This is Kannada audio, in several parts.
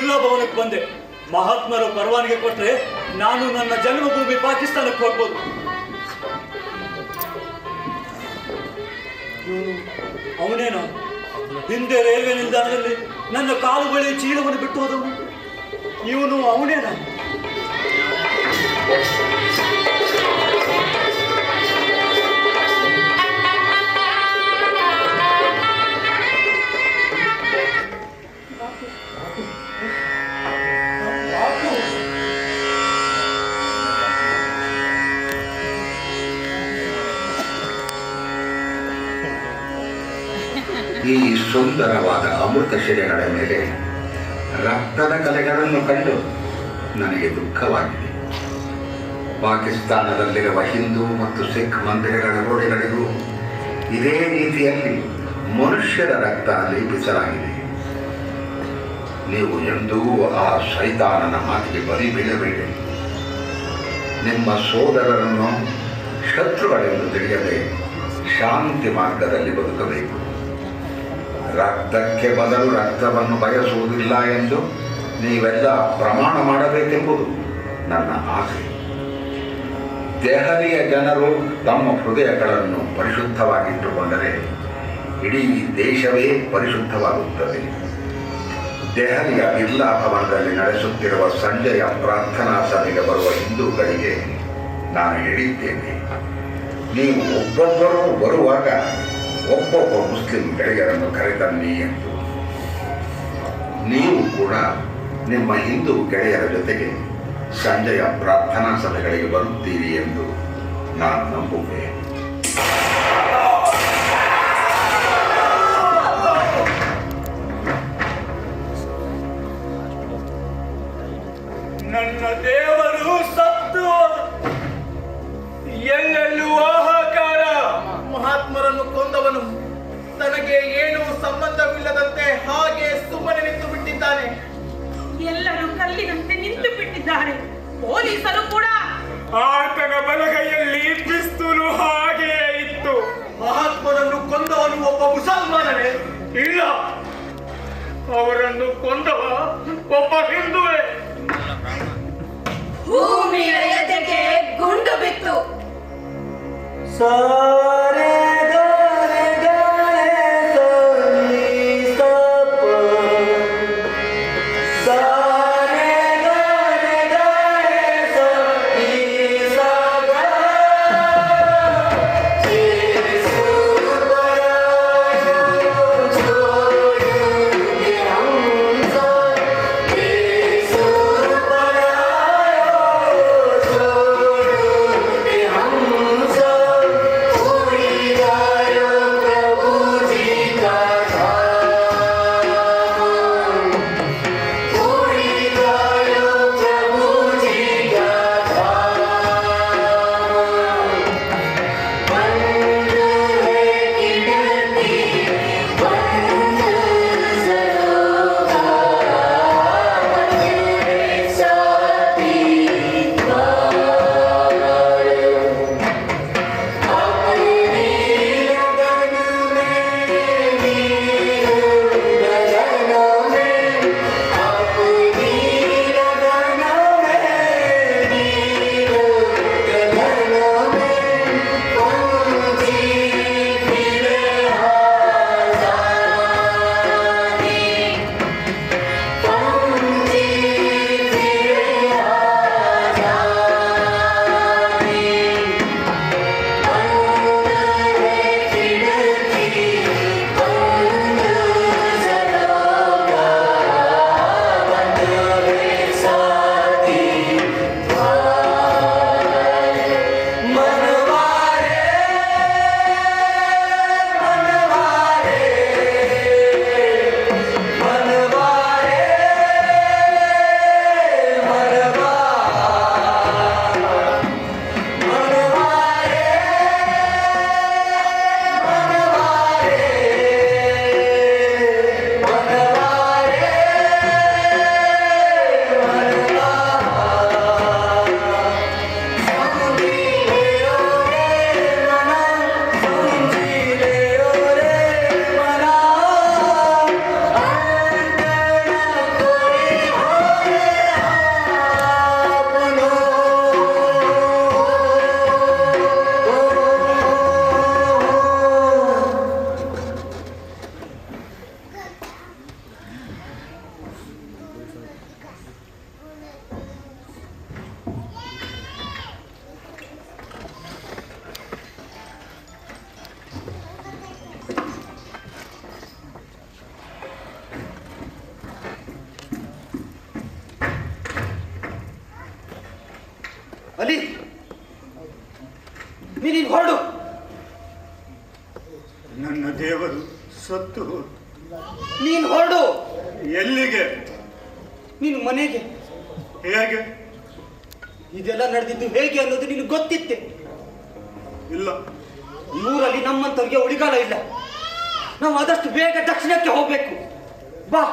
ಬಿರ್ಲಾ ಭವನಕ್ಕೆ ಬಂದೆ. ಮಹಾತ್ಮರು ಪರವಾನಗಿ ಕೊಟ್ಟರೆ ನಾನು ನನ್ನ ಜನ್ಮಭೂಮಿ ಪಾಕಿಸ್ತಾನಕ್ಕೆ ಹೋಗ್ಬೋದು. ಅವನೇನೋ ಹಿಂದೆ ರೈಲ್ವೆ ನಿಲ್ದಾಣದಲ್ಲಿ ನನ್ನ ಕಾಲು ಬಳಿ ಚೀಲವನ್ನು ಬಿಟ್ಟು ಹೋದವನು. ಇವನು ಅವನೇನ? ಈ ಸುಂದರವಾದ ಅಮೃತ ಶಿಲೆಗಳ ಮೇಲೆ ರಕ್ತದ ಕಲೆಗಳನ್ನು ಕಂಡು ನನಗೆ ದುಃಖವಾಗಿದೆ. ಪಾಕಿಸ್ತಾನದಲ್ಲಿರುವ ಹಿಂದೂ ಮತ್ತು ಸಿಖ್ ಮಂದಿರಗಳ ಗೋಡೆಗಳಿಗೂ ಇದೇ ರೀತಿಯಲ್ಲಿ ಮನುಷ್ಯರ ರಕ್ತ ಲೇಪಿಸಲಾಗಿದೆ. ನೀವು ಎಂದೂ ಆ ಶೈತಾನನ ಮಾತಿಗೆ ಬಲಿ ಬೀಳಬೇಡಿ. ನಿಮ್ಮ ಸೋದರರನ್ನು ಶತ್ರುಗಳೆಂದು ತಿಳಿಯದೆ ಶಾಂತಿ ಮಾರ್ಗದಲ್ಲಿ ಬದುಕಬೇಕು. ರಕ್ತಕ್ಕೆ ಬದಲು ರಕ್ತವನ್ನು ಬಯಸುವುದಿಲ್ಲ ಎಂದು ನೀವೆಲ್ಲ ಪ್ರಮಾಣ ಮಾಡಬೇಕೆಂಬುದು ನನ್ನ ಆಸೆ. ದೆಹಲಿಯ ಜನರು ತಮ್ಮ ಹೃದಯಗಳನ್ನು ಪರಿಶುದ್ಧವಾಗಿಟ್ಟುಕೊಂಡರೆ ಇಡೀ ದೇಶವೇ ಪರಿಶುದ್ಧವಾಗುತ್ತದೆ. ದೆಹಲಿಯ ಬಿರ್ಲಾ ಭವನದಲ್ಲಿ ನಡೆಸುತ್ತಿರುವ ಸಂಜೆಯ ಪ್ರಾರ್ಥನಾ ಸಭೆಗೆ ಬರುವ ಹಿಂದೂಗಳಿಗೆ ನಾನು ಹೇಳಿದ್ದೇನೆ, ನೀವು ಒಬ್ಬೊಬ್ಬರೂ ಬರುವಾಗ ಒಬ್ಬೊಬ್ಬ ಮುಸ್ಲಿಂ ಗೆಳೆಯರನ್ನು ಕರೆತನ್ನಿ ಎಂದು. ನೀವು ಕೂಡ ನಿಮ್ಮ ಹಿಂದೂ ಗೆಳೆಯರ ಜೊತೆಗೆ ಸಂಜೆಯ ಪ್ರಾರ್ಥನಾ ಸಭೆಗಳಿಗೆ ಬರುತ್ತೀರಿ ಎಂದು ನಾನು ನಂಬುವೆ. ನನ್ನ ದೇವರು ಸತ್ತು ಎಲ್ಲೆಲ್ಲೂ ಹಾಹಾಕಾರ. ಮಹಾತ್ಮರನ್ನು ಕೊಂದವನು ತನಗೆ ಏನೂ ಸಂಬಂಧವಿಲ್ಲದಂತೆ ಹಾಗೆ ಸುಮ್ಮನೆ ನಿಂತು ಬಿಟ್ಟಿದ್ದಾನೆ. ಎಲ್ಲರೂ ಕಲ್ಲಿನಂತೆ ನಿಂತು ಬಿಟ್ಟಿದ್ದಾರೆ. ಪೊಲೀಸರು ಕೂಡ. ಆತನ ಬಲಗೈಯಲ್ಲಿ ಪಿಸ್ತೂಲು ಹಾಗೆಯೇ ಇತ್ತು. ಮಹಾತ್ಮರನ್ನು ಕೊಂದವನು ಒಬ್ಬ ಮುಸಲ್ಮಾನನೇ? ಇಲ್ಲ, ಅವರನ್ನು ಕೊಂದವ ಒಬ್ಬ ಹಿಂದುವೆ. ಭೂಮಿಯ ಎದೆಗೆ ಗುಂಡು ಬಿತ್ತು. ನೀನು ಹೊರಡು. ನನ್ನ ದೇವರು ಸತ್ತು ನೀನು ಹೊರಡು. ಎಲ್ಲಿಗೆ? ನೀನು ಮನೆಗೆ. ಹೇಗೆ? ಇದೆಲ್ಲ ನಡೆದಿದ್ದು ಹೇಗೆ ಅನ್ನೋದು ನಿನಗೆ ಗೊತ್ತಿತ್ತೆ? ಇಲ್ಲ. ಊರಲ್ಲಿ ನಮ್ಮಂತವ್ರಿಗೆ ಉಳಿಗಾಲ ಇಲ್ಲ. ನಾವು ಆದಷ್ಟು ಬೇಗ ದಕ್ಷಿಣಕ್ಕೆ ಹೋಗ್ಬೇಕು. ಬಾ.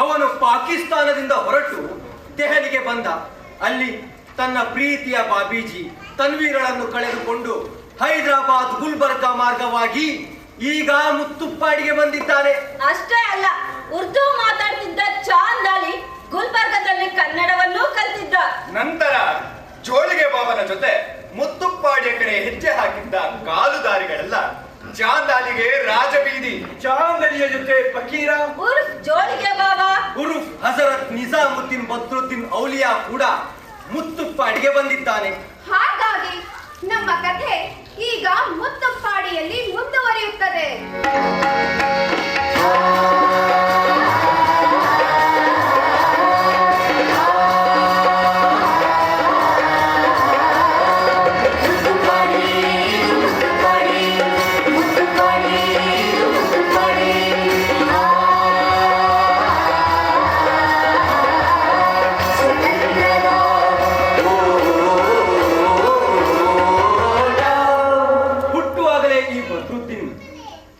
ಅವನು ಪಾಕಿಸ್ತಾನದಿಂದ ಹೊರಟು ದೆಹಲಿಗೆ ಬಂದ. ಅಲ್ಲಿ ತನ್ನ ಪ್ರೀತಿಯ ಬಾಬೀಜಿ ತನ್ವೀರಳನ್ನು ಕಳೆದುಕೊಂಡು ಹೈದರಾಬಾದ್ ಗುಲ್ಬರ್ಗ ಮಾರ್ಗವಾಗಿ ಈಗ ಮುತ್ತುಪ್ಪಾಡಿಗೆ ಬಂದಿದ್ದಾನೆ. ಅಷ್ಟೇ ಅಲ್ಲ, ಉರ್ದು ಮಾತಾಡ್ತಿದ್ದ ಚಾಂದಾಲಿ ಗುಲ್ಬರ್ಗದಲ್ಲಿ ಕನ್ನಡವನ್ನೂ ಕಲಿತಿದ್ದ. ನಂತರ ಜೋಳಿಗೆ ಬಾಬನ ಜೊತೆ ಮುತ್ತುಪ್ಪಾಡಿಯ ಕಡೆ ಹೆಜ್ಜೆ ಹಾಕಿದ್ದ ಕಾಲುದಾರಿಗಳೆಲ್ಲ ಚಾಂದಾಲಿಗೆ ರಾಜಬೀದಿ. ಚಾಂದಲಿಯ ಜೊತೆ ಫಕೀರ ಉರ್ಫ್ ಜೋಳಿಗೆ ಬಾಬಾ, ಉರ್ಫ್ ಹಜರತ್ ನಿಜಾಮುದ್ದೀನ್ ಬದ್ರುದ್ದೀನ್ ಔಲಿಯಾ ಕೂಡ ಮುತ್ತುಪ್ಪಾಡಿಗೆ ಬಂದಿದ್ದಾನೆ. ಹಾಗಾಗಿ ನಮ್ಮ ಕಥೆ ಈಗ ಮುತ್ತುಪ್ಪಾಡಿಯಲ್ಲಿ ಮುಂದುವರಿಯುತ್ತದೆ.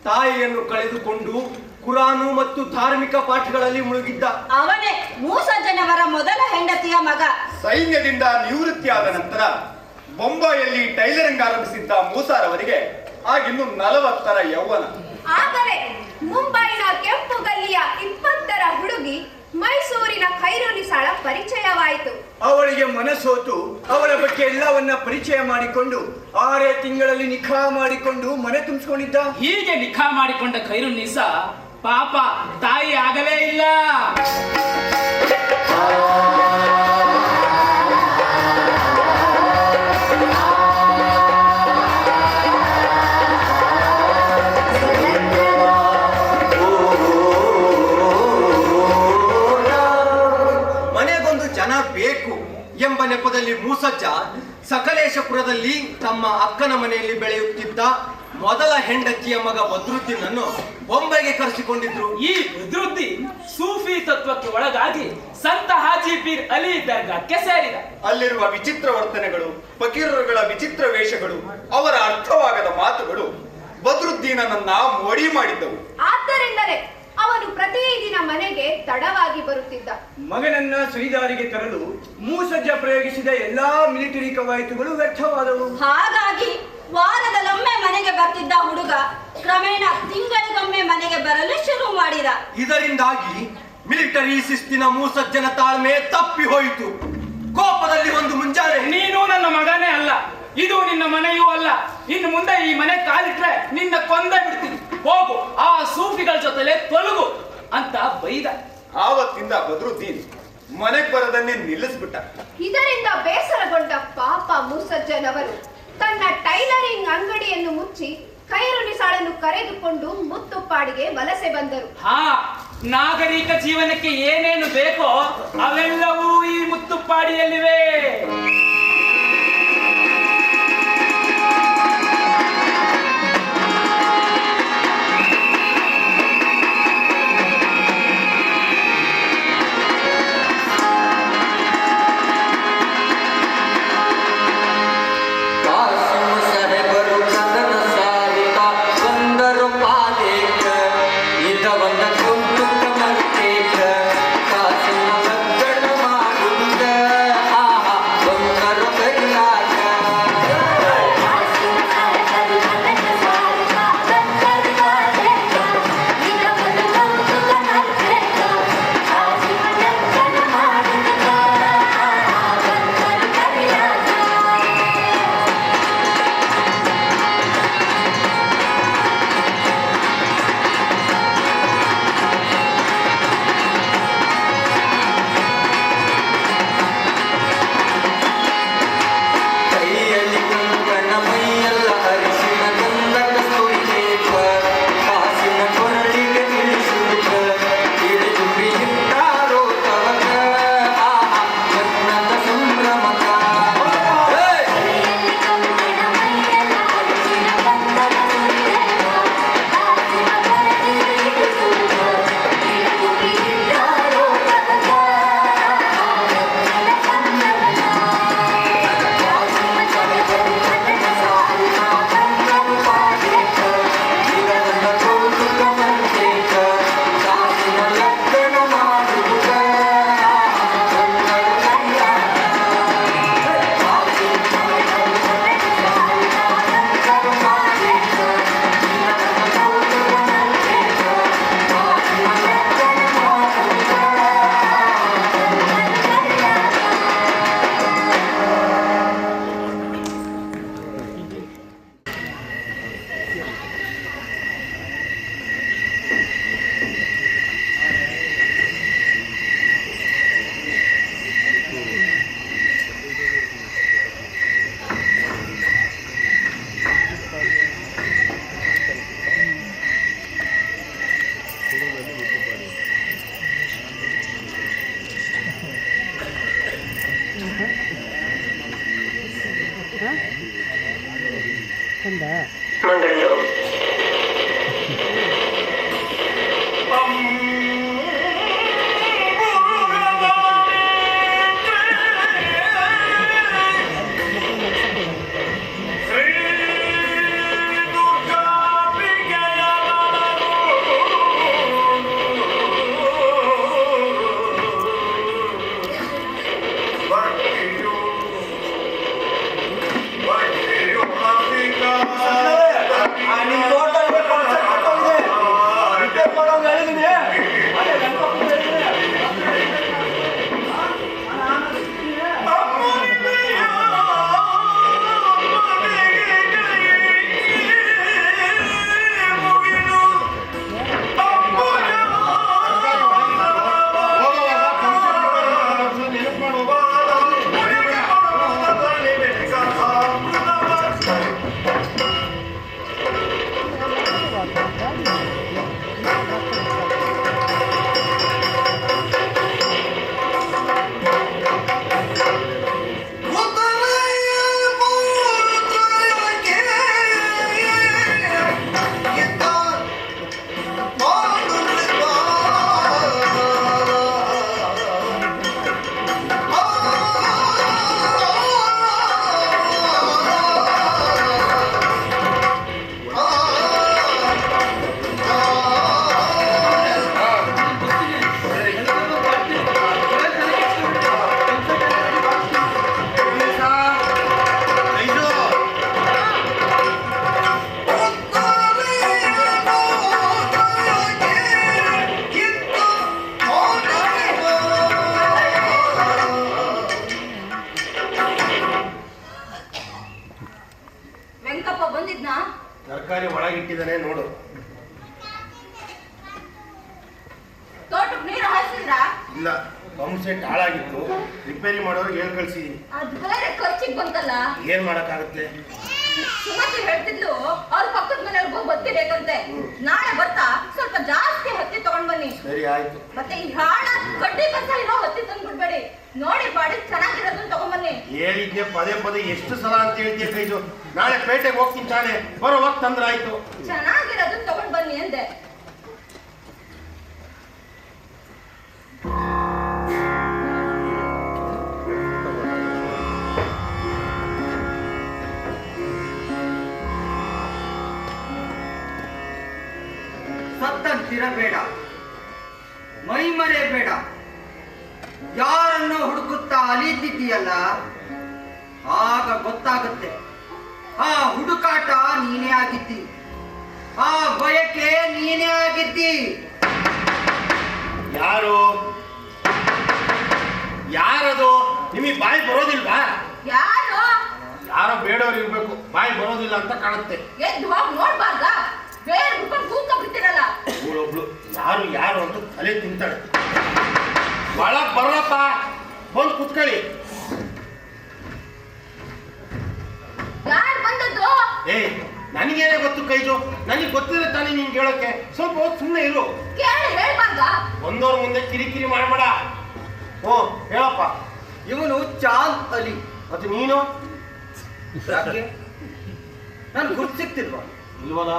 ತಾಯಿಯನ್ನು ಕಳೆದುಕೊಂಡು ಕುರಾನು ಮತ್ತು ಧಾರ್ಮಿಕ ಪಾಠಗಳಲ್ಲಿ ಮುಳುಗಿದ್ದ. ಅವನೇ ಮೂಸಜ್ಜನವರ ಮೊದಲ ಹೆಂಡತಿಯ ಮಗ. ಸೈನ್ಯದಿಂದ ನಿವೃತ್ತಿಯಾದ ನಂತರ ಬೊಂಬಾಯಲ್ಲಿ ಟೈಲರಿಂಗ್ ಆರಂಭಿಸಿದ್ದ ಮೂಸಾರವರಿಗೆ ಆಗಿನ್ನು 40ರ ಯೌವನ. ಆದರೆ ಮುಂಬೈನ ಕೆಂಪು ಗಲ್ಲಿಯ 20ರ ಹುಡುಗಿ ಮೈಸೂರಿನ ಖೈರುನಿಸಾಳ ಪರಿಚಯವಾಯಿತು. ಅವಳಿಗೆ ಮನಸ್ಸೋತು ಅವಳ ಬಗ್ಗೆ ಎಲ್ಲವನ್ನ ಪರಿಚಯ ಮಾಡಿಕೊಂಡು 6 ತಿಂಗಳಲ್ಲಿ ನಿಖಾ ಮಾಡಿಕೊಂಡು ಮನೆ ತುಂಬಿಸ್ಕೊಂಡಿದ್ದ. ಹೀಗೆ ನಿಖಾ ಮಾಡಿಕೊಂಡ ಖೈರುನ್ನಿಸಾ ಪಾಪ ತಾಯಿ ಆಗಲೇ ಇಲ್ಲ. ಮನೆಗೊಂದು ಜನ ಬೇಕು ಎಂಬ ನೆಪದಲ್ಲಿ ಮೂಸಜ್ಜ ಸಕಲೇಶಪುರದಲ್ಲಿ ತಮ್ಮ ಅಕ್ಕನ ಮನೆಯಲ್ಲಿ ಬೆಳೆಯುತ್ತಿದ್ದ ಮೊದಲ ಹೆಂಡತಿಯ ಮಗ ಬದ್ರುದ್ದೀನ್ ಅನ್ನು ಬೊಂಬೈಗೆ ಕರೆಸಿಕೊಂಡಿದ್ರು. ಈ ಬದ್ರುದ್ದೀನ್ ಸೂಫಿ ತತ್ವಕ್ಕೆ ಒಳಗಾಗಿ ಸಂತ ಹಾಜಿ ಪೀರ್ ಅಲಿ ದರ್ಗಾಕ್ಕೆ ಸೇರಿದ. ಅಲ್ಲಿರುವ ವಿಚಿತ್ರ ವರ್ತನೆಗಳು, ಫಕೀರರುಗಳ ವಿಚಿತ್ರ ವೇಷಗಳು, ಅವರ ಅರ್ಥವಾಗದ ಮಾತುಗಳು ಬದ್ರುದ್ದೀನನನ್ನ ಮೋಡಿ ಮಾಡಿದ್ದವು. ಆದ್ದರಿಂದಲೇ ಅವನು ಪ್ರತಿದಿನ ಮನೆಗೆ ತಡವಾಗಿ ಬರುತ್ತಿದ್ದ. ಮಗನನ್ನ ಸುರಿದಾರಿಗೆ ತರಲು ಮೂಸಜ್ಜ ಪ್ರಯೋಗಿಸಿದ ಎಲ್ಲಾ ಮಿಲಿಟರಿ ಕವಾಯತುಗಳು ವ್ಯರ್ಥವಾದವು. ಹಾಗಾಗಿ ವಾರದಲ್ಲೊಮ್ಮೆ ಮನೆಗೆ ಬರ್ತಿದ್ದ ಹುಡುಗ ಕ್ರಮೇಣ ತಿಂಗಳಿಗೊಮ್ಮೆ ಮನೆಗೆ ಬರಲು ಶುರು ಮಾಡಿದ. ಇದರಿಂದಾಗಿ ಮಿಲಿಟರಿ ಶಿಸ್ತಿನ ಮೂಸಜ್ಜನ ತಾಳ್ಮೆ ತಪ್ಪಿ ಹೋಯಿತು. ಕೋಪದಲ್ಲಿ ಒಂದು ಮುಂಜಾನೆ, ನೀನು ನನ್ನ ಮಗನೇ ಅಲ್ಲ, ಇದು ನಿನ್ನ ಮನೆಯೂ ಅಲ್ಲ, ಇನ್ನು ಮುಂದೆ ಈ ಮನೆ ಕಾಲಿಟ್ರೆ ನಿನ್ನ ಕೊಂದ ಬಿಡ್ತೀನಿ, ಹೋಗು ಆ ಸೂಫಿಗಳ ಜೊತೆಲೆ ತೊಲಗು ಅಂತ ಬೈದ. ಆವತ್ತಿಂದ ಬದ್ರುದ್ದೀನ್ ಮನೆಗೆ ಬರದನ್ನೇ ನಿಲ್ಲಿಸ್ಬಿಟ್ಟ. ಇದರಿಂದ ಬೇಸರಗೊಂಡ ಪಾಪ ಮೂಸಜ್ಜನವರು ತನ್ನ ಟೈಲರಿಂಗ್ ಅಂಗಡಿಯನ್ನು ಮುಚ್ಚಿ ಖೈರುನಿಸಾಳನ್ನು ಕರೆದುಕೊಂಡು ಮುತ್ತುಪ್ಪಾಡಿಗೆ ವಲಸೆ ಬಂದರು. ನಾಗರಿಕ ಜೀವನಕ್ಕೆ ಏನೇನು ಬೇಕೋ ಅವೆಲ್ಲವೂ ಈ ಮುತ್ತುಪ್ಪಾಡಿಯಲ್ಲಿವೆ. ಇಲ್ಲ, ಪಂಪ್ ಸೆಟ್ ಹಾಳಾಗಿತ್ತು, ರಿಪೇರಿ ಮಾಡೋರಿಗೆ ಹೇಳಿ ಕಳ್ಸಿದೀನಿ. ಅದ್ ಬೇರೆ ಖರ್ಚಿಗೆ ಬಂತಲ್ಲ. ಏನ್ ಮಾಡಕ್ಕಾಗತ್ತೆ? ಸುಮತಿ ಹೇಳ್ತಿದ್ಲು ಅವ್ರ ಪಕ್ಕದ ಮನೆಯವ್ರಿಗೂ ಬತ್ತಿ ಬೇಕಂತೆ. ನಾಳೆ ಬರ್ತಾ ಸ್ವಲ್ಪ ಜಾಸ್ತಿ ಹತ್ತಿ ತಗೊಂಡ್ ಬನ್ನಿ. ಸರಿ ಆಯ್ತು. ಮತ್ತೆ ಈ ಹಾಳ ಕಡ್ಡಿ ಕಸ ಇರೋ ಹತ್ತಿ ತಂದ್ಬಿಡ್ಬೇಡಿ. ನೋಡಿ ಬಾಡಿ ಚೆನ್ನಾಗಿರೋದನ್ನ ತಗೊಂಡ್ಬನ್ನಿ. ಹೇಳಿದ್ದೆ ಪದೇ ಪದೇ ಎಷ್ಟು ಸಲ ಅಂತ ಹೇಳ್ತೀಯ ಕೈದು. ನಾಳೆ ಪೇಟೆಗೆ ಹೋಗ್ತೀನಿ ತಾನೆ, ಬರೋ ಹೋಗ್ ತಂದ್ರೆ ಆಯ್ತು. ಚೆನ್ನಾಗಿರೋದನ್ನ ತಗೊಂಡ್ ಬನ್ನಿ ಅಂದೆ. ಸತ್ತಂತಿರಬೇಡ, ಮೈ ಮರೆಯಬೇಡ. ಯಾರನ್ನು ಹುಡುಕುತ್ತಾ ಅಲೀತಿದ್ದೀಯಲ್ಲ, ಆಗ ಗೊತ್ತಾಗುತ್ತೆ ಆ ಹುಡುಕಾಟ ನೀನೇ ಆಗಿದ್ದಿ, ಆ ಬಯಕೆ ನೀನೇ ಆಗಿದ್ದಿ. ಯಾರು? ಯಾರದು? ನಿಮಗೆ ಬಾಯಿ ಬರೋದಿಲ್ವಾ? ಯಾರು? ಯಾರೋ ಬೇಡವ್ರು ಇರ್ಬೇಕು, ಬಾಯಿ ಬರೋದಿಲ್ಲ ಅಂತ ಕಾಣುತ್ತೆ. ಎದ್ದು ಹೋಗಿ ನೋಡ್ಬಾರ್ದ? ಬೇರೆ ಹುಡ್ಕೊಂಡು ಕೂಕ ಬಿಡ್ತೀರಲ್ಲ. ಇವಳೊಬ್ಳು ಯಾರು ಯಾರು ಅಂತ ತಲೆ ತಿಂತಾಳೆ. ಒಳಗ್ ಬರ್ರಪ್ಪ, ಬಂದು ಕುತ್ಕೊಳ್ಳಿ. ಯಾರು ಬಂದದ್ದು? ಏ, ನನಗೇನೆ ಗೊತ್ತು ಕೈಜು, ನನಗೆ ಗೊತ್ತಿದೆ ತಾನೇ ನಿನ್ಗೆ ಹೇಳೋಕೆ. ಸ್ವಲ್ಪ ಹೊತ್ತು ಸುಮ್ಮನೆ ಇರು. ಕೇಳಿ ಹೇಳ್ಬಾರ್ದ? ಒಂದವ್ರ ಮುಂದೆ ಕಿರಿಕಿರಿ ಮಾಡಬೇಡ. ಓ ಹೇಳಪ್ಪ. ಇವನು ಚಾಂದ್ ಅಲಿ. ಮತ್ತೆ ನೀನು? ಯಾಕೆ ನಾನು ಗುರ್ತು ಸಿಗ್ತಿಲ್ವಾ? ಇಲ್ವಲ್ಲ.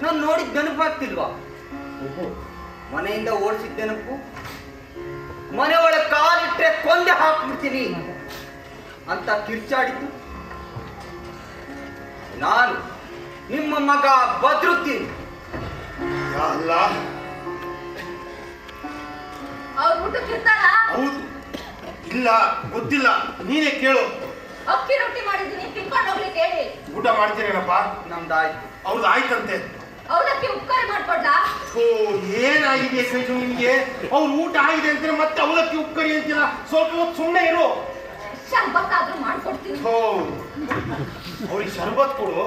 ನಾನು ನೋಡಿದ್ ನೆನಪಾಗ್ತಿಲ್ವಾ? ಮನೆಯಿಂದ ಓಡಿಸಿದ ನೆನಪು, ಮನೆ ಒಳಗೆ ಕಾಲಿಟ್ರೆ ಕೊಂದೆ ಹಾಕ್ಬಿಡ್ತೀನಿ ಅಂತ ಕಿರ್ಚಾಡಿದ್ದು ನಾನು, ನಿಮ್ಮ ಮಗ ಬದ್ರುದ್ದೀನ್. ಅಲ್ಲ, ಅವ್ರು ಊಟಕ್ಕಿರ್ತಾರ? ಹೌದು. ಇಲ್ಲ, ಗೊತ್ತಿಲ್ಲ, ನೀನೇ ಕೇಳು. ಅಕ್ಕಿ ರೊಟ್ಟಿ ಮಾಡಿದ್ದೀನಿ, ತಿನ್ಕೊಂಡು ಹೋಗ್ಲಿಕ್ಕೆ ಹೇಳಿ. ಊಟ ಮಾಡ್ತೀರೇನಪ್ಪ? ನಮ್ದಾಯ್ತು. ಅವ್ರದ್ದು ಆಯ್ತಂತೆ. ಅವಲಕ್ಕಿ ಉಪ್ಕಾರಿ ಮಾಡ್ಕೊಡ್ಲಾ? ಓ, ಏನಾಗಿದೆ ಕೈಜು ನಿಮ್ಗೆ? ಅವ್ರು ಊಟ ಆಗಿದೆ ಅಂತಾರೆ, ಮತ್ತೆ ಅವಲಕ್ಕಿ ಉಪ್ಕರಿ ಅಂತೀರ. ಸ್ವಲ್ಪ ಹೊತ್ತು ಸುಮ್ಮನೆ ಇರು. ಶರ್ಬತ್ ಆದ್ರೂ ಮಾಡ್ಕೊಡ್ತೀನಿ. ಓ, ಅವ್ರಿಗೆ ಶರ್ಬತ್ ಕೊಡು,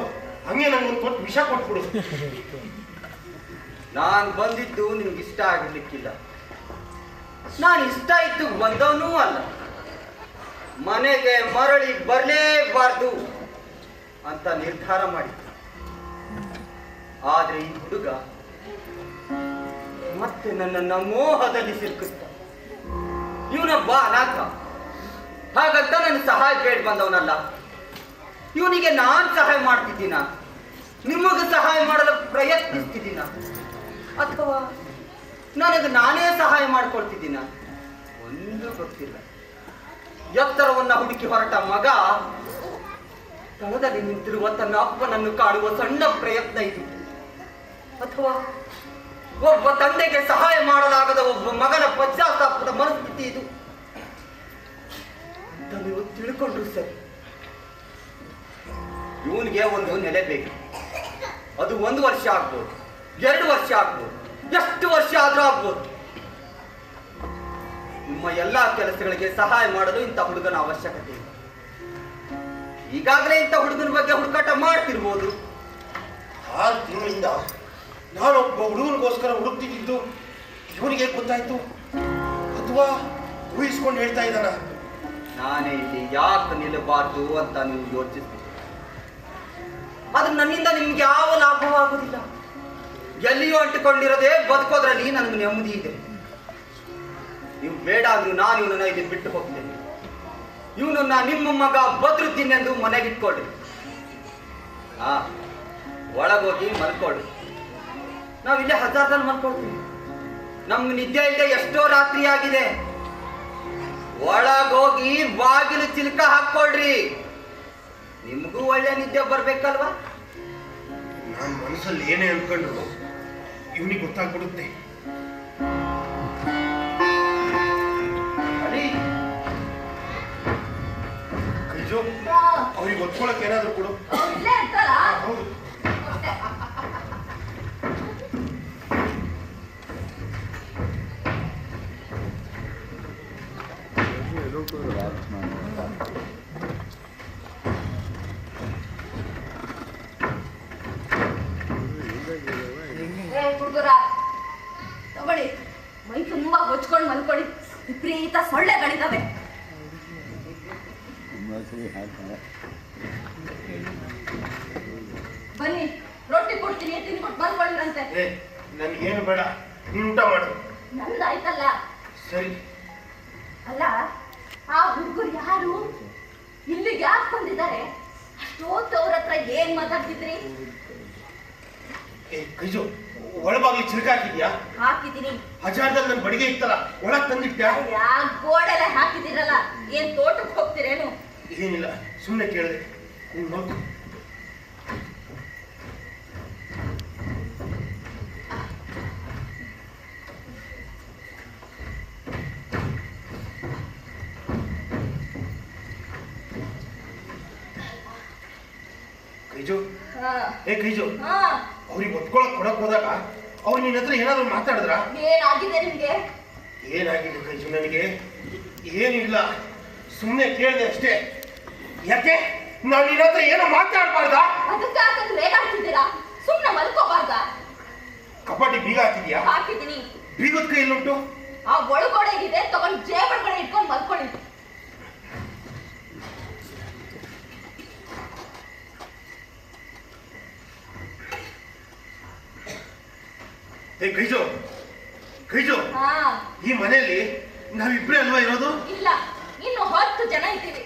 ಹಂಗೆ ನಂಗೆ ಒಂದು ಕೊಟ್ಟು ವಿಷ ಕೊಟ್ಬಿಡು. ನಾನು ಬಂದಿದ್ದು ನಿಮ್ಗೆ ಇಷ್ಟ ಆಗಿರ್ಲಿಕ್ಕಿಲ್ಲ. ನಾನು ಇಷ್ಟ ಇದ್ದು ಬಂದವನೂ ಅಲ್ಲ. ಮನೆಗೆ ಮರಳಿ ಬರಲೇಬಾರ್ದು ಅಂತ ನಿರ್ಧಾರ ಮಾಡಿ. ಆದ್ರೆ ಈ ಹುಡುಗ ಮತ್ತೆ ನನ್ನನ್ನ ಮೋಹದಲ್ಲಿ ಸಿಲುಕಿಸ್ತ. ಇವನೊಬ್ಬ ಅನಾಥ, ಹಾಗಂತ ನನ್ನ ಸಹಾಯ ಬೇಡ ಬಂದವನಲ್ಲ. ಇವನಿಗೆ ನಾನ್ ಸಹಾಯ ಮಾಡ್ತಿದ್ದೀನ, ನಿಮಗೆ ಸಹಾಯ ಮಾಡಲು ಪ್ರಯತ್ನಿಸ್ತಿದ್ದೀನ, ಅಥವಾ ನನಗೆ ನಾನೇ ಸಹಾಯ ಮಾಡ್ಕೊಳ್ತಿದ್ದೀನ? ಒಂದು ಗೊತ್ತಿಲ್ಲ. ಎತ್ತರವನ್ನ ಹುಡುಕಿ ಹೊರಟ ಮಗ ತಳದಲ್ಲಿ ನಿಂತಿರುವ ತನ್ನ ಅಪ್ಪನನ್ನು ಕಾಡುವ ಸಣ್ಣ ಪ್ರಯತ್ನ ಇದು, ಅಥವಾ ಒಬ್ಬ ತಂದೆಗೆ ಸಹಾಯ ಮಾಡಲಾಗದ ಒಬ್ಬ ಮಗನ ಪಶ್ಚಾತ್ತಾಪದ ಮನಸ್ಥಿತಿ ಇದು ಅಂತ ನೀವು ತಿಳ್ಕೊಂಡ್ರು ಸರಿ. ಇವನಿಗೆ ಒಂದು ನೆಲೆ ಬೇಕು. ಅದು 1 ವರ್ಷ ಆಗ್ಬೋದು, 2 ವರ್ಷ ಆಗ್ಬೋದು, ಎಷ್ಟು ವರ್ಷ ಆದ್ರೂ ಆಗ್ಬೋದು. ನಿಮ್ಮ ಎಲ್ಲಾ ಕೆಲಸಗಳಿಗೆ ಸಹಾಯ ಮಾಡಲು ಇಂಥ ಹುಡುಗನ ಅವಶ್ಯಕತೆ ಇದೆ. ಈಗಾಗಲೇ ಇಂಥ ಹುಡುಗನ ಬಗ್ಗೆ ಹುಡುಕಾಟ ಮಾಡ್ತಿರ್ಬೋದು. 6 ತಿಂಗಳಿಂದ ನಾನೊಬ್ಬ ಹುಡುಗನಿಗೋಸ್ಕರ ಹುಡುಕ್ತಿದ್ದು ಇವನಿಗೆ ಗೊತ್ತಾಯ್ತು, ಅಥವಾ ಊಹಿಸ್ಕೊಂಡು ಹೇಳ್ತಾ ಇದ್ದಾನ? ನಾನೇ ಇಲ್ಲಿ ಯಾಕೆ ನಿಲ್ಲಬಾರ್ದು ಅಂತ ನೀವು ಯೋಚಿಸ್ತೀರಿ. ಆದ್ರೆ ನನ್ನಿಂದ ನಿಮ್ಗೆ ಯಾವ ಲಾಭವಾಗುವುದಿಲ್ಲ. ಎಲ್ಲಿಯೂ ಅಂಟಿಕೊಂಡಿರೋದೇ ಬದುಕೋದ್ರಲ್ಲಿ ನನಗೆ ನೆಮ್ಮದಿ ಇದೆ. ನೀವು ಬೇಡ ಅಂದ್ರು ನಾನು ಇವನನ್ನ ಇಲ್ಲಿ ಬಿಟ್ಟು ಹೋಗ್ತೇನೆ. ಇವನನ್ನ ನಿಮ್ಮ ಮಗ ಬದ್ರುದ್ದೀನ್ ಎಂದು ಮನೆಗಿಟ್ಕೊಳ್ಳಿ. ಒಳಗೋಗಿ ಮಲ್ಕೊಳ್ಳಿ. ನಾವಿಲ್ಲೇ ಹಜಾರ್ದಲ್ಲಿ ಮಲ್ಕೊಳ್ತೀವಿ. ನಮ್ಗೆ ನಿದ್ದೆ ಇಲ್ಲದೆ ಎಷ್ಟೋ ರಾತ್ರಿ ಆಗಿದೆ. ಒಳಗೋಗಿ ಬಾಗಿಲು ಚಿಲ್ಕ ಹಾಕೊಳ್ರಿ. ನಿಮಗೂ ಒಳ್ಳೆ ನಿದ್ದೆ ಬರ್ಬೇಕಲ್ವಾ? ನಾನು ಮನಸ್ಸಲ್ಲಿ ಏನೇ ಅನ್ಕೊಂಡ್ರು ಇವನಿಗೆ ಗೊತ್ತಾಗ್ಬಿಡುತ್ತೆ. ಕೈಜು, ಅವ್ರಿಗೆ ಒತ್ಕೊಳಕ್ ಏನಾದ್ರು ಕೊಡು. ಇಲ್ಲೇ ಇರ್ತಾರಾ? ಹೌದು. ಹುಡುಗರ ತಗೊಳ್ಳಿ, ಮೈ ತುಂಬಾ ಹೊಚ್ಕೊಂಡು ಮಲ್ಕೊಳ್ಳಿ. ವಿಪರೀತ ಸೊಳ್ಳೆಗಳಿದಾವೆ. ಬನ್ನಿ, ರೊಟ್ಟಿ ಕೊಡ್ತೀನಿ, ತಿನ್ಬಿಟ್ಟು ಮಲ್ಕೊಳ್ಳಿರಂತೆ. ನನಗೇನು ಬೇಡ, ನೀನು ಊಟ ಮಾಡು. ನಂದಾಯ್ತಲ್ಲ. ಸರಿ. ಅಲ್ಲ, ಆ ಹುಡುಗರು ಯಾರು? ಇಲ್ಲಿಗೆ ಯಾಕೆ ಬಂದಿದ್ದಾರೆ? ಅಷ್ಟೊತ್ತು ಅವ್ರ ಹತ್ರ ಏನ್ ಮಾತಾಡ್ತಿದ್ರಿ? ಕೈಜು, ಒಳಬಾಗ್ಲಿ ಚಿಲ್ಕ ಹಾಕಿದ್ಯಾ? ಹಾಕಿದ್ದೀನಿ. ಹಜಾರದಲ್ಲಿ ನನ್ನ ಬಡಿಗೆ ಇತ್ತಲ್ಲ, ಒಳಗ್ ತಂದಿಟ್ಟ್ಯಾ? ಗೋಡೆಲ್ಲ ಹಾಕಿದಿರಲ್ಲ, ಏನ್ ತೋಟಕ್ಕೆ ಹೋಗ್ತೀರೇನು? ಏನಿಲ್ಲ, ಸುಮ್ಮನೆ ಕೇಳಿದೆ. ನೀನು ನೋಡ್ಕೊ. ಕೈಜು, ಕೈಜು, ಅವ್ರಿಗೆ ಒತ್ಕೊಳಕ್ ಕೊಡಕ್ ಹೋದಾಗ ಅವ್ರು ನಿನ್ನ ಹತ್ರ ಏನಾದ್ರು ಮಾತಾಡಿದ್ರ? ಏನಾಗಿದೆ ನಿಮ್ಗೆ? ಏನಾಗಿದೆ ಕೈಜು? ನನಗೆ ಏನಿಲ್ಲ, ಸುಮ್ಮನೆ ಕೇಳಿದೆ ಅಷ್ಟೇ. ಯಾಕೆ ನಾನು ನಿನ್ನ ಹತ್ರ ಏನೋ ಮಾತಾಡ್ಬಾರ್ದ? ಅದಕ್ಕಾಗಿ ರೇಗಾಡ್ತಿದ್ದೀರಾ? ಸುಮ್ಮನೆ ಮಲ್ಕೋಬಾರ್ದ? ಕಪಾಟಿ ಬೀಗ ಹಾಕಿದ್ಯಾ? ಹಾಕಿದ್ದೀನಿ. ಬೀಗದ ಕೈ ಎಲ್ಲುಂಟು? ಆ ಒಳಗಡೆ ಇದೆ, ತಗೊಂಡು ಜೇಬರ್ಗಡೆ ಇಟ್ಕೊಂಡು ಮಲ್ಕೊಳ್ಳಿ. ಕೈಜು, ಕೈಜು, ಈ ಮನೆಯಲ್ಲಿ ನಾವಿಬ್ರೇ ಅಲ್ವಾ ಇರೋದು? ಇಲ್ಲ, ಇನ್ನು 10 ಜನ ಇದ್ದೀವಿ.